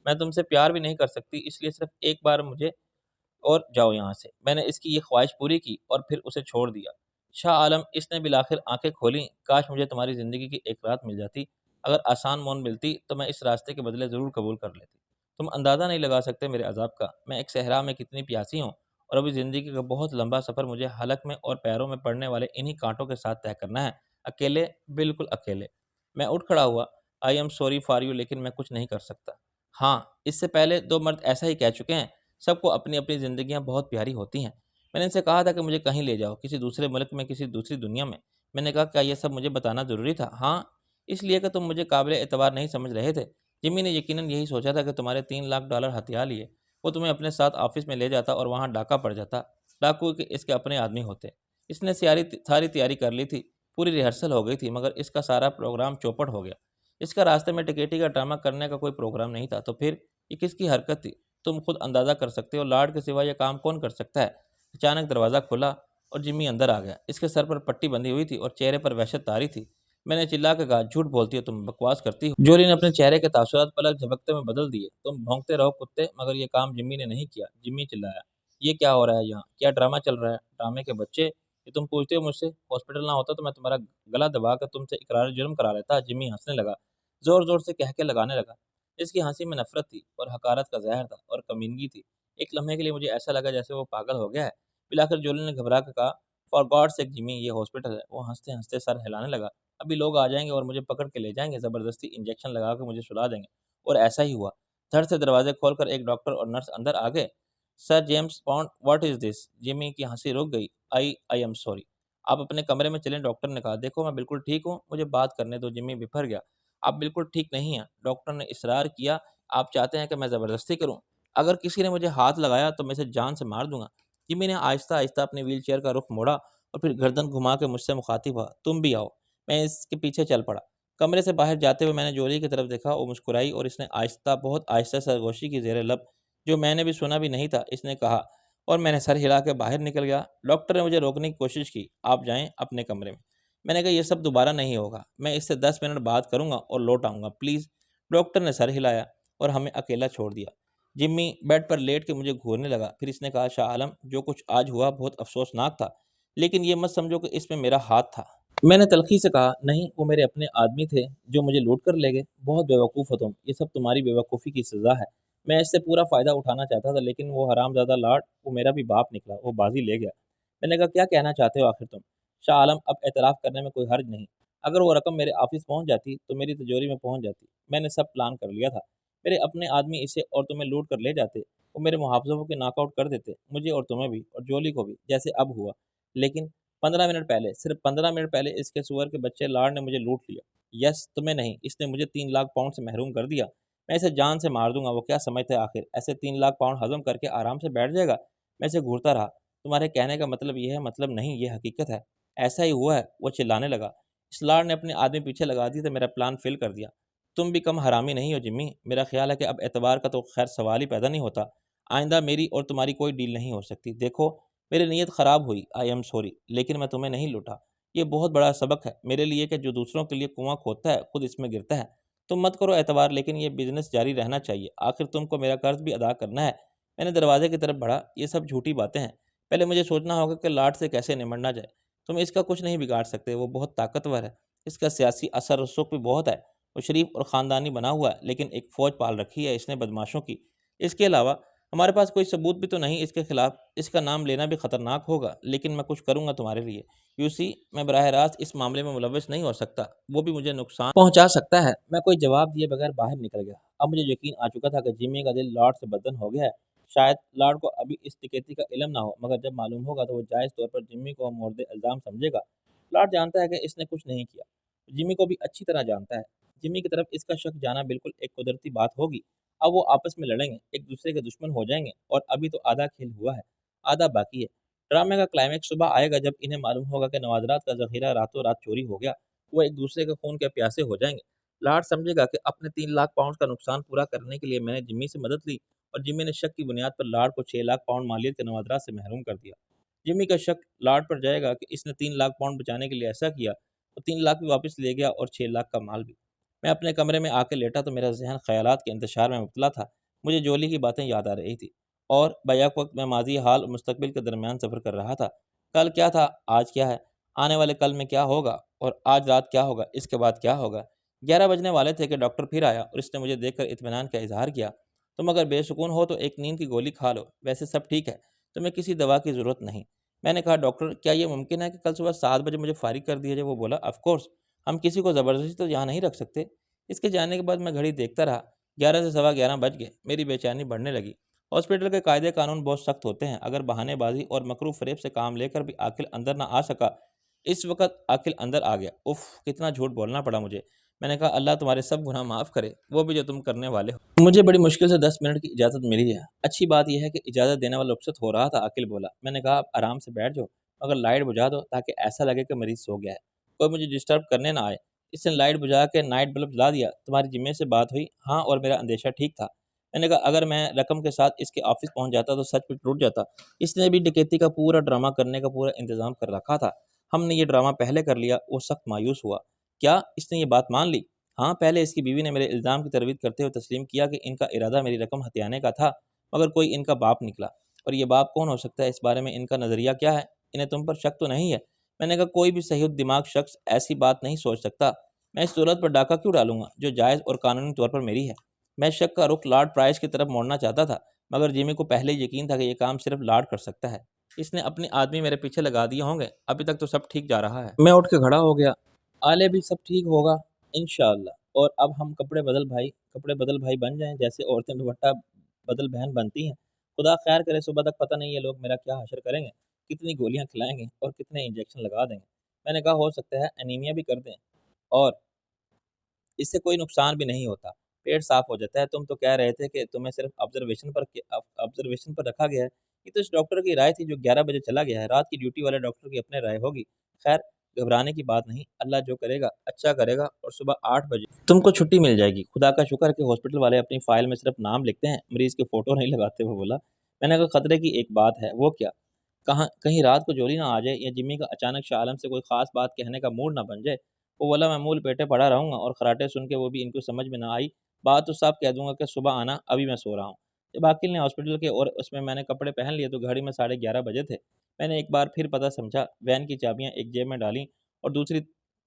[SPEAKER 2] मैं तुमसे प्यार भी नहीं कर सकती, इसलिए सिर्फ एक बार मुझे और जाओ यहाँ से। मैंने इसकी ये ख्वाहिश पूरी की और फिर उसे छोड़ दिया। शाह आलम, इसने बिलाखिर आंखें खोली। काश मुझे तुम्हारी ज़िंदगी की एक रात मिल जाती। अगर आसान मौन मिलती तो मैं इस रास्ते के बदले ज़रूर कबूल कर लेती। तुम अंदाज़ा नहीं लगा सकते मेरे अज़ाब का। मैं एक सहरा में कितनी प्यासी हूँ, और अभी ज़िंदगी का बहुत लंबा सफ़र मुझे हलक में और पैरों में पड़ने वाले इन्हीं कांटों के साथ तय करना है। अकेले, बिल्कुल अकेले। मैं उठ खड़ा हुआ। आई एम सॉरी फॉर यू, लेकिन मैं कुछ नहीं कर सकता। हाँ, इससे पहले दो मर्द ऐसा ही कह चुके हैं। सबको अपनी अपनी ज़िंदगियाँ बहुत प्यारी होती हैं। मैंने इनसे कहा था कि मुझे कहीं ले जाओ, किसी दूसरे मुल्क में, किसी दूसरी दुनिया में। मैंने कहा, क्या ये सब मुझे बताना ज़रूरी था? हाँ, इसलिए कि तुम मुझे काबिल एतबार नहीं समझ रहे थे। जिम्मी ने यकीनन यही सोचा था कि तुम्हारे $3 लाख हथिया लिए वो तुम्हें अपने साथ ऑफिस में ले जाता और वहाँ डाका पड़ जाता। डाकू के इसके अपने आदमी होते। इसने सारी तैयारी कर ली थी। पूरी रिहर्सल हो गई थी, मगर इसका सारा प्रोग्राम चौपट हो गया। इसका रास्ते में टिकेटी का ड्रामा करने का कोई प्रोग्राम नहीं था, तो फिर ये किसकी हरकत थी? तुम खुद अंदाज़ा कर सकते हो, लाड के सिवा यह काम कौन कर सकता है? अचानक दरवाज़ा खुला और जिम्मी अंदर आ गया। इसके सर पर पट्टी बंधी हुई थी और चेहरे पर वहशत तारी थी। मैंने चिल्ला के कहा, झूठ बोलती हो तुम, बकवास करती हो। जोली ने अपने चेहरे के तासुरात पलक झपकते में बदल दिए। तुम भौंकते रहो कुत्ते, मगर ये काम जिम्मी ने नहीं किया। जिम्मी चिल्लाया, ये क्या हो रहा है यहाँ? क्या ड्रामा चल रहा है? ड्रामे के बच्चे, ये तुम पूछते हो मुझसे? हॉस्पिटल ना होता तो मैं तुम्हारा गला दबा कर तुमसे इकरार जुर्म करा लेता। जिम्मी हंसने लगा, जोर जोर से कह के लगाने लगा। इसकी हंसी में नफरत थी और हकारत का जहर था और कमीनगी थी। एक लम्हे के लिए मुझे ऐसा लगा जैसे वो पागल हो गया है। फिर आखिर जोली ने घबरा कर कहा, फॉर गॉड सेक जिमी, ये हॉस्पिटल है। वो हंसते हंसते सर हिलाने लगा। अभी लोग आ जाएंगे और मुझे पकड़ के ले जाएंगे, ज़बरदस्ती इंजेक्शन लगा कर मुझे सुला देंगे। और ऐसा ही हुआ। धड़ से दरवाजे खोलकर एक डॉक्टर और नर्स अंदर आ गए। Sir James bond, what is this? Jimmy की हंसी रुक गई। आई एम सॉरी। आप अपने कमरे में चलें, डॉक्टर ने कहा। देखो, मैं बिल्कुल ठीक हूँ, मुझे बात करने दो। जिमी बिफर गया। आप बिल्कुल ठीक नहीं हैं, डॉक्टर ने इसरार किया। आप चाहते हैं कि मैं ज़बरदस्ती करूं? अगर किसी ने मुझे हाथ लगाया तो मैं इसे जान से मार दूंगा। जिमी ने आहिस्ता आहिस्ता अपनी व्हीलचेयर का रुख मोड़ा और फिर गर्दन घुमा के मुझसे मुखातिब हुआ, तुम भी आओ। मैं इसके पीछे चल पड़ा। कमरे से बाहर जाते हुए मैंने जोली की तरफ देखा। वो मुस्कुराई और इसने आहिस्ता, बहुत आहिस्ता सरगोशी की ज़ेरे लब, जो मैंने भी सुना भी नहीं था, इसने कहा, और मैंने सर हिला के बाहर निकल गया। डॉक्टर ने मुझे रोकने की कोशिश की, आप जाएं अपने कमरे में। मैंने कहा, यह सब दोबारा नहीं होगा, मैं इससे 10 मिनट बात करूंगा और लौट आऊँगा, प्लीज़। डॉक्टर ने सर हिलाया और हमें अकेला छोड़ दिया। जिम्मी बेड पर लेट के मुझे घूरने लगा। फिर इसने कहा, शाह आलम, जो कुछ आज हुआ बहुत अफसोसनाक था, लेकिन ये मत समझो कि इसमें मेरा हाथ था। मैंने तल्खी से कहा, नहीं, वो मेरे अपने आदमी थे जो मुझे लूट कर ले गए। बहुत बेवकूफ़ हो तुम, ये सब तुम्हारी बेवकूफ़ी की सज़ा है। मैं इससे पूरा फ़ायदा उठाना चाहता था, लेकिन वो हरामज़ादा लाड, वो मेरा भी बाप निकला, वो बाजी ले गया। मैंने कहा, क्या कहना चाहते हो आखिर तुम? शाह आलम, अब एतराफ़ करने में कोई हर्ज नहीं। अगर वो रकम मेरे ऑफिस पहुंच जाती तो मेरी तिजोरी में पहुंच जाती। मैंने सब प्लान कर लिया था। मेरे अपने आदमी इसे और तुम्हें लूट कर ले जाते। वो मेरे मुहाफ़िज़ों को नॉकआउट कर देते, मुझे और तुम्हें भी, और जोली को भी, जैसे अब हुआ। लेकिन 15 मिनट पहले, सिर्फ 15 मिनट पहले, इसके सुअर के बच्चे लाड ने मुझे लूट लिया। यस, तुम्हें नहीं, इसने मुझे 3 लाख पाउंड से महरूम कर दिया। मैं इसे जान से मार दूंगा। वो क्या समझता है आखिर, ऐसे 3 लाख पाउंड हजम करके आराम से बैठ जाएगा? मैं इसे घूरता रहा। तुम्हारे कहने का मतलब ये है? मतलब नहीं, ये हकीकत है। ऐसा ही हुआ है। वो चिल्लाने लगा। इस लाड ने अपने आदमी पीछे लगा दिए तो मेरा प्लान फेल कर दिया। तुम भी कम हरामी नहीं हो जिम्मी। मेरा ख्याल है कि अब एतबार का तो खैर सवाल ही पैदा नहीं होता। आइंदा मेरी और तुम्हारी कोई डील नहीं हो सकती। देखो, मेरी नीयत ख़राब हुई, आई एम सॉरी, लेकिन मैं तुम्हें नहीं लूटा। ये बहुत बड़ा सबक है मेरे लिए कि जो दूसरों के लिए कुआं खोदता है खुद इसमें गिरता है। तुम मत करो एतबार, लेकिन ये बिजनेस जारी रहना चाहिए, आखिर तुमको मेरा कर्ज भी अदा करना है। मैंने दरवाजे की तरफ बढ़ा। ये सब झूठी बातें हैं। पहले मुझे सोचना होगा कि लाट से कैसे निमटना जाए। तुम इसका कुछ नहीं बिगाड़ सकते, वो बहुत ताकतवर है। इसका सियासी असर रसूख भी बहुत है। वो शरीफ और ख़ानदानी बना हुआ है, लेकिन एक फ़ौज पाल रखी है इसने बदमाशों की। इसके अलावा हमारे पास कोई सबूत भी तो नहीं इसके खिलाफ। इसका नाम लेना भी खतरनाक होगा, लेकिन मैं कुछ करूंगा तुम्हारे लिए। यूसी, मैं बराह रास्त इस मामले में मुलव्वस नहीं हो सकता। वो भी मुझे नुकसान पहुंचा सकता है। मैं कोई जवाब दिए बगैर बाहर निकल गया। अब मुझे यकीन आ चुका था कि जिम्मी का दिल लॉर्ड से बदन हो गया है। शायद लॉर्ड को अभी इस टिकैती का इल्म ना हो, मगर जब मालूम होगा तो वो जायज़ तौर पर जिम्मी को मोर्दे इल्ज़ाम समझेगा। लॉर्ड जानता है कि इसने कुछ नहीं किया। जिम्मी को भी अच्छी तरह जानता है। जिम्मी की तरफ इसका शक जाना बिल्कुल एक कुदरती बात होगी। अब वो आपस में लड़ेंगे, एक दूसरे के दुश्मन हो जाएंगे, और अभी तो आधा खेल हुआ है, आधा बाकी है। ड्रामे का क्लाइमेक्स सुबह आएगा जब इन्हें मालूम होगा कि नवाजरात का जखीरा रातों रात चोरी हो गया। वो एक दूसरे के खून के प्यासे हो जाएंगे। लार्ड समझेगा कि अपने 3 लाख पाउंड का नुकसान पूरा करने के लिए मैंने जिम्मी से मदद ली, और जिम्मी ने शक की बुनियाद पर लार्ड को 6 लाख पाउंड मालियत के नवाजरात से महरूम कर दिया। जिम्मी का शक लार्ड पर जाएगा कि इसने 3 लाख पाउंड बचाने के लिए ऐसा किया, तो 3 लाख भी वापस ले गया और 6 लाख का माल भी। मैं अपने कमरे में आके लेटा तो मेरा जहन ख्यालात के इंतशार में मुबतला था। मुझे जोली की बातें याद आ रही थी, और बैक वक्त मैं माजी हाल और मुस्तकबिल के दरमियान सफ़र कर रहा था। कल क्या था, आज क्या है, आने वाले कल में क्या होगा, और आज रात क्या होगा, इसके बाद क्या होगा। 11 बजने वाले थे कि डॉक्टर फिर आया और इसने मुझे देखकर इत्मीनान का इजहार किया। तुम अगर बेसुकून हो तो एक नींद की गोली खा लो, वैसे सब ठीक है, तुम्हें किसी दवा की ज़रूरत नहीं। मैंने कहा, डॉक्टर क्या ये मुमकिन है कि कल सुबह 7 बजे मुझे फारिग कर दिया जाए? वो बोला, ऑफ कोर्स, हम किसी को ज़बरदस्ती तो यहाँ नहीं रख सकते। इसके जाने के बाद मैं घड़ी देखता रहा। 11 से सवा 11 बज गए। मेरी बेचैनी बढ़ने लगी। हॉस्पिटल के कायदे कानून बहुत सख्त होते हैं। अगर बहानेबाजी और मकरू फरेब से काम लेकर भी आखिल अंदर ना आ सका, इस वक्त आखिल अंदर आ गया। उफ, कितना झूठ बोलना पड़ा मुझे। मैंने कहा, अल्लाह तुम्हारे सब गुनाह माफ़ करे, वो भी जो तुम करने वाले हो। मुझे बड़ी मुश्किल से 10 मिनट की इजाज़त मिली है। अच्छी बात यह है कि इजाज़त देने वाला रुखसत हो रहा था। आकिल बोला। मैंने कहा, आप आराम से बैठ जाओ, मगर लाइट बुझा दो ताकि ऐसा लगे कि मरीज सो गया है, कोई मुझे डिस्टर्ब करने ना आए। इसने लाइट बुझा के नाइट बल्ब जला दिया। तुम्हारी जिम्मे से बात हुई? हाँ, और मेरा अंदेशा ठीक था। मैंने कहा, अगर मैं रकम के साथ इसके ऑफिस पहुंच जाता तो सच कुछ टूट जाता। इसने भी डकैती का पूरा ड्रामा करने का पूरा इंतजाम कर रखा था। हमने ये ड्रामा पहले कर लिया। वो सख्त मायूस हुआ। क्या इसने ये बात मान ली? हाँ, पहले इसकी बीवी ने मेरे इल्ज़ाम की तरवीद करते हुए तस्लीम किया कि इनका इरादा मेरी रकम हथियाने का था, मगर कोई इनका बाप निकला। और ये बाप कौन हो सकता है? इस बारे में इनका नज़रिया क्या है? इन्हें तुम पर शक तो नहीं है? मैंने कहा, कोई भी सही दिमाग शख्स ऐसी बात नहीं सोच सकता। मैं इस सूरत पर डाका क्यों डालूंगा जो जायज़ और कानूनी तौर पर मेरी है? मैं शक का रुख लॉर्ड प्राइस की तरफ मोड़ना चाहता था, मगर जिमी को पहले ही यकीन था कि यह काम सिर्फ लॉर्ड कर सकता है। इसने अपने आदमी मेरे पीछे लगा दिए होंगे। अभी तक तो सब ठीक जा रहा है। मैं उठ के खड़ा हो गया। आले भी सब ठीक होगा इंशाअल्लाह। और अब हम कपड़े बदल भाई बन जाएं, जैसे औरतें दुपट्टा बदल बहन बनती हैं। खुदा खैर करे, सुबह तक पता नहीं ये लोग मेरा क्या हशर करेंगे, कितनी गोलियां खिलाएंगे और कितने इंजेक्शन लगा देंगे। मैंने कहा, हो सकता है एनीमिया भी कर दें, और इससे कोई नुकसान भी नहीं होता, पेट साफ हो जाता है। तुम तो कह रहे थे कि तुम्हें सिर्फ ऑब्जर्वेशन पर रखा गया है। ये तो इस डॉक्टर की राय थी जो 11 बजे चला गया है। रात की ड्यूटी वाले डॉक्टर की अपनी राय होगी। खैर, घबराने की बात नहीं, अल्लाह जो करेगा अच्छा करेगा, और सुबह 8 बजे तुमको छुट्टी मिल जाएगी। खुदा का शुक्र है कि हॉस्पिटल वाले अपनी फाइल में सिर्फ नाम लिखते हैं, मरीज के फोटो नहीं लगाते। वो बोला। मैंने कहा, खतरे की एक बात है। वो क्या? कहाँ कहीं रात को चोरी ना आ जाए, या जिम्मी का अचानक शाह आलम से कोई ख़ास बात कहने का मूड ना बन जाए। वो बोला, मैं मूल पेटे पड़ा रहूँगा, और खर्राटे सुन के वो भी इनको समझ में ना आई बात तो साफ कह दूँगा कि सुबह आना, अभी मैं सो रहा हूँ। जब आकिल ने हॉस्पिटल के और उसमें मैंने कपड़े पहन लिए तो घड़ी में 11:30 बजे थे। मैंने एक बार फिर पता समझा, वैन की चाबियाँ एक जेब में डालीं, और दूसरी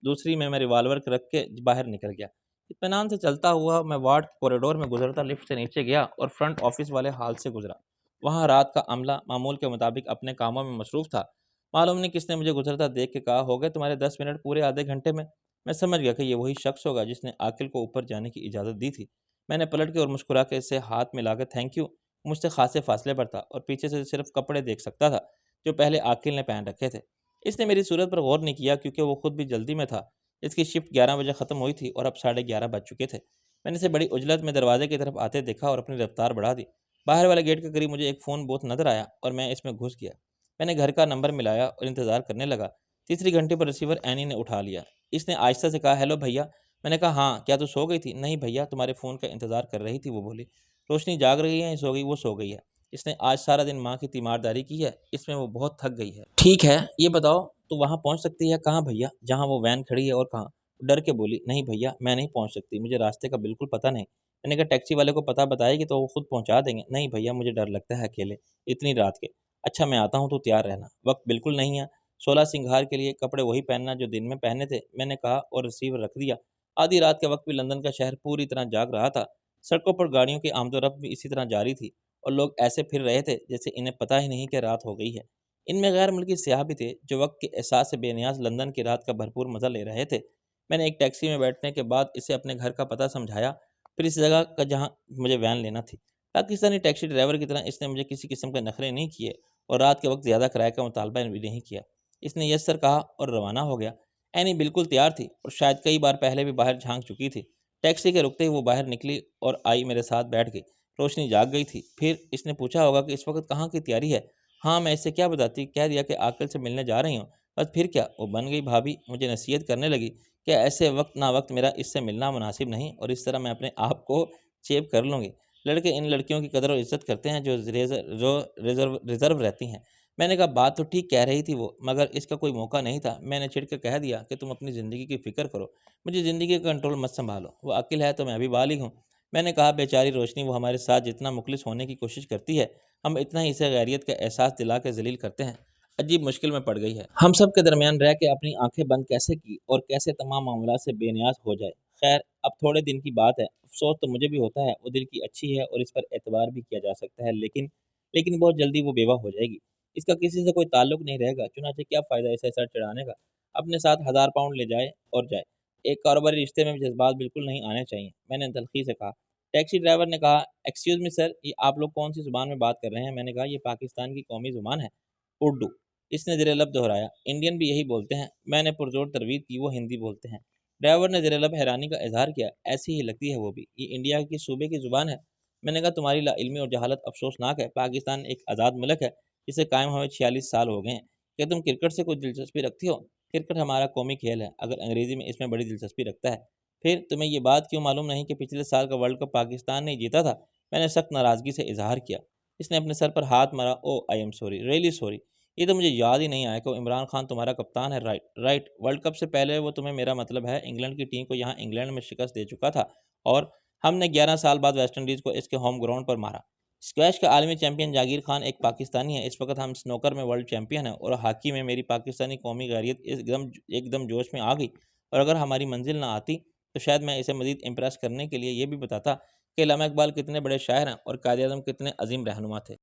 [SPEAKER 2] दूसरी में मैं रिवाल्वर रख के बाहर निकल गया। इत्मीनान से चलता हुआ मैं वार्ड कॉरिडोर में गुजरता लिफ्ट से नीचे गया और फ्रंट ऑफिस वाले हाल से गुजरा। वहाँ रात का अमला मामूल के मुताबिक अपने कामों में मसरूफ़ था। मालूम नहीं किसने मुझे गुजरता देख के कहा, हो गए तुम्हारे 10 मिनट पूरे आधे घंटे में। मैं समझ गया कि ये वही शख्स होगा जिसने आकिल को ऊपर जाने की इजाज़त दी थी। मैंने पलट के और मुस्कुरा के इससे हाथ मिलाकर थैंक यू। मुझसे खासे फासले पर था और पीछे से सिर्फ कपड़े देख सकता था जो पहले आकिल ने पहन रखे थे। इसने मेरी सूरत पर गौर नहीं किया, क्योंकि वो खुद भी जल्दी में था। इसकी शिफ्ट 11 बजे ख़त्म हुई थी और अब 11:30 बज चुके थे। मैंने इसे बड़ी उजलत में दरवाजे की तरफ आते देखा और अपनी रफ्तार बढ़ा दी। बाहर वाले गेट के करीब मुझे एक फ़ोन बूथ नज़र आया और मैं इसमें घुस गया। मैंने घर का नंबर मिलाया और इंतज़ार करने लगा। तीसरी घंटे पर रिसीवर एनी ने उठा लिया। इसने आहिस्ता से कहा, हेलो भैया। मैंने कहा, हाँ, क्या तू सो गई थी? नहीं भैया, तुम्हारे फ़ोन का इंतज़ार कर रही थी। वो बोली। रोशनी जाग रही है या सो गई? वो सो गई है। इसने आज सारा दिन माँ की तीमारदारी की है, इसमें वो बहुत थक गई है। ठीक है, ये बताओ तो वहाँ पहुँच सकती है कहाँ भैया, जहाँ वो वैन खड़ी है और कहाँ? डर के बोली, नहीं भैया मैं नहीं पहुँच सकती, मुझे रास्ते का बिल्कुल पता नहीं। मैंने कहा टैक्सी वाले को पता बताएगी तो वो खुद पहुँचा देंगे। नहीं भैया मुझे डर लगता है अकेले, इतनी रात के। अच्छा मैं आता हूँ तो तैयार रहना, वक़्त बिल्कुल नहीं है। 16 सिंगार के लिए कपड़े वही पहनना जो दिन में पहने थे, मैंने कहा और रिसीवर रख दिया। आधी रात के वक़्त भी लंदन का शहर पूरी तरह जाग रहा था। सड़कों पर गाड़ियों की आमदोरफ्त भी इसी तरह जारी थी और लोग ऐसे फिर रहे थे जैसे इन्हें पता ही नहीं कि रात हो गई है। इनमें गैर मुल्की सियाह भी थे जो वक़्त के एहसास से बेनियाज़ लंदन की रात का भरपूर मज़ा ले रहे थे। मैंने एक टैक्सी में बैठने के बाद इसे अपने घर का पता समझाया, फिर इस जगह का जहाँ मुझे वैन लेना थी। पाकिस्तानी टैक्सी ड्राइवर की तरह इसने मुझे किसी किस्म के नखरे नहीं किए और रात के वक़्त ज़्यादा किराए का मुतालबा भी नहीं किया। इसने यस सर कहा और रवाना हो गया। एनी बिल्कुल तैयार थी और शायद कई बार पहले भी बाहर झाँक चुकी थी। टैक्सी के रुकते ही वो बाहर निकली और आई मेरे साथ बैठ गई। रोशनी जाग गई थी। फिर इसने पूछा होगा कि इस वक़्त कहाँ की तैयारी है? हाँ, मैं इससे क्या बताती, कह दिया कि आकल से मिलने जा रही हूँ। बस फिर क्या, वो बन गई भाभी, मुझे नसीहत करने लगी कि ऐसे वक़्त ना वक़्त मेरा इससे मिलना मुनासिब नहीं और इस तरह मैं अपने आप को चेप कर लूँगी। लड़के इन लड़कियों की कदर और इज़्ज़त करते हैं जो रिज़र्व रहती हैं। मैंने कहा बात तो ठीक कह रही थी वो, मगर इसका कोई मौका नहीं था। मैंने चिढ़ कर कह दिया कि तुम अपनी ज़िंदगी की फ़िक्र करो, मुझे ज़िंदगी का कंट्रोल मत सँभालो। वो अक़िल है तो मैं भी बालिग़ हूँ। मैंने कहा बेचारी रोशनी, वो हमारे साथ जितना मुख़लिस होने की कोशिश करती है, हम इतना ही इसे गैरियत का एहसास दिला के ज़लील करते हैं। अजीब मुश्किल में पड़ गई है। हम सब के दरमियान रह के अपनी आँखें बंद कैसे की और कैसे तमाम मामलात से बेनियाज़ हो जाए। ख़ैर अब थोड़े दिन की बात है। अफ़सोस तो मुझे भी होता है, वो दिल की अच्छी है और इस पर एतबार भी किया जा सकता है, लेकिन बहुत जल्दी वो बेवा हो जाएगी। इसका किसी से कोई ताल्लुक नहीं रहेगा, चुनांचे क्या फ़ायदा इसे सर चढ़ाने का। अपने साथ 1000 पाउंड ले जाए और जाए। एक कारोबारी रिश्ते में जज़्बात बिल्कुल नहीं आने चाहिए, मैंने तल्ख़ी से कहा। टैक्सी ड्राइवर ने कहा, एक्सक्यूज़ मी सर, ये आप लोग कौन-सी ज़ुबान में बात कर रहे हैं? मैंने कहा, ये पाकिस्तान की कौमी ज़ुबान है, उर्दू। इसने ज़ेर लब दोहराया, इंडियन भी यही बोलते हैं। मैंने पुरज़ोर तरवीद की, वो हिंदी बोलते हैं। ड्राइवर ने ज़ेर लब हैरानी का इज़हार किया, ऐसी ही लगती है वो भी। ये इंडिया के सूबे की ज़ुबान है। मैंने कहा, तुम्हारी लाइल्मी और जहालत अफ़सोसनाक है। पाकिस्तान एक आज़ाद मुल्क है, जिसे कायम हुए 46 साल हो गए हैं। क्या तुम क्रिकेट से कोई दिलचस्पी रखती हो? क्रिकेट हमारा कौमी खेल है, अगर अंग्रेज़ी में इसमें बड़ी दिलचस्पी रखता है। फिर तुम्हें ये बात क्यों मालूम नहीं कि पिछले साल का वर्ल्ड कप पाकिस्तान ने जीता था? मैंने सख्त नाराज़गी से इज़हार किया। इसने अपने सर पर हाथ मारा, oh! I am sorry, really sorry. ये तो मुझे याद ही नहीं आया कि इमरान खान तुम्हारा कप्तान है। Right, right. वर्ल्ड कप से पहले वो तुम्हें, मेरा मतलब है इंग्लैंड की टीम को, यहाँ इंग्लैंड में शिकस्त दे चुका था और हमने 11 साल बाद वेस्ट इंडीज़ को इसके होम ग्राउंड पर मारा। स्क्वैश का आलमी चैंपियन जागीर खान एक पाकिस्तानी है। इस वक़्त हम स्नूकर में वर्ल्ड चैंपियन हैं और हॉकी में मेरी पाकिस्तानी कौमी गैरियत एकदम जोश में आ गई और अगर हमारी मंज़िल ना आती तो शायद मैं इसे मज़ीद इम्प्रेस करने के लिए ये भी बताता कि अल्लामा इकबाल कितने बड़े शायर हैं और कायद-ए-आज़म कितने अज़ीम रहनुमा थे।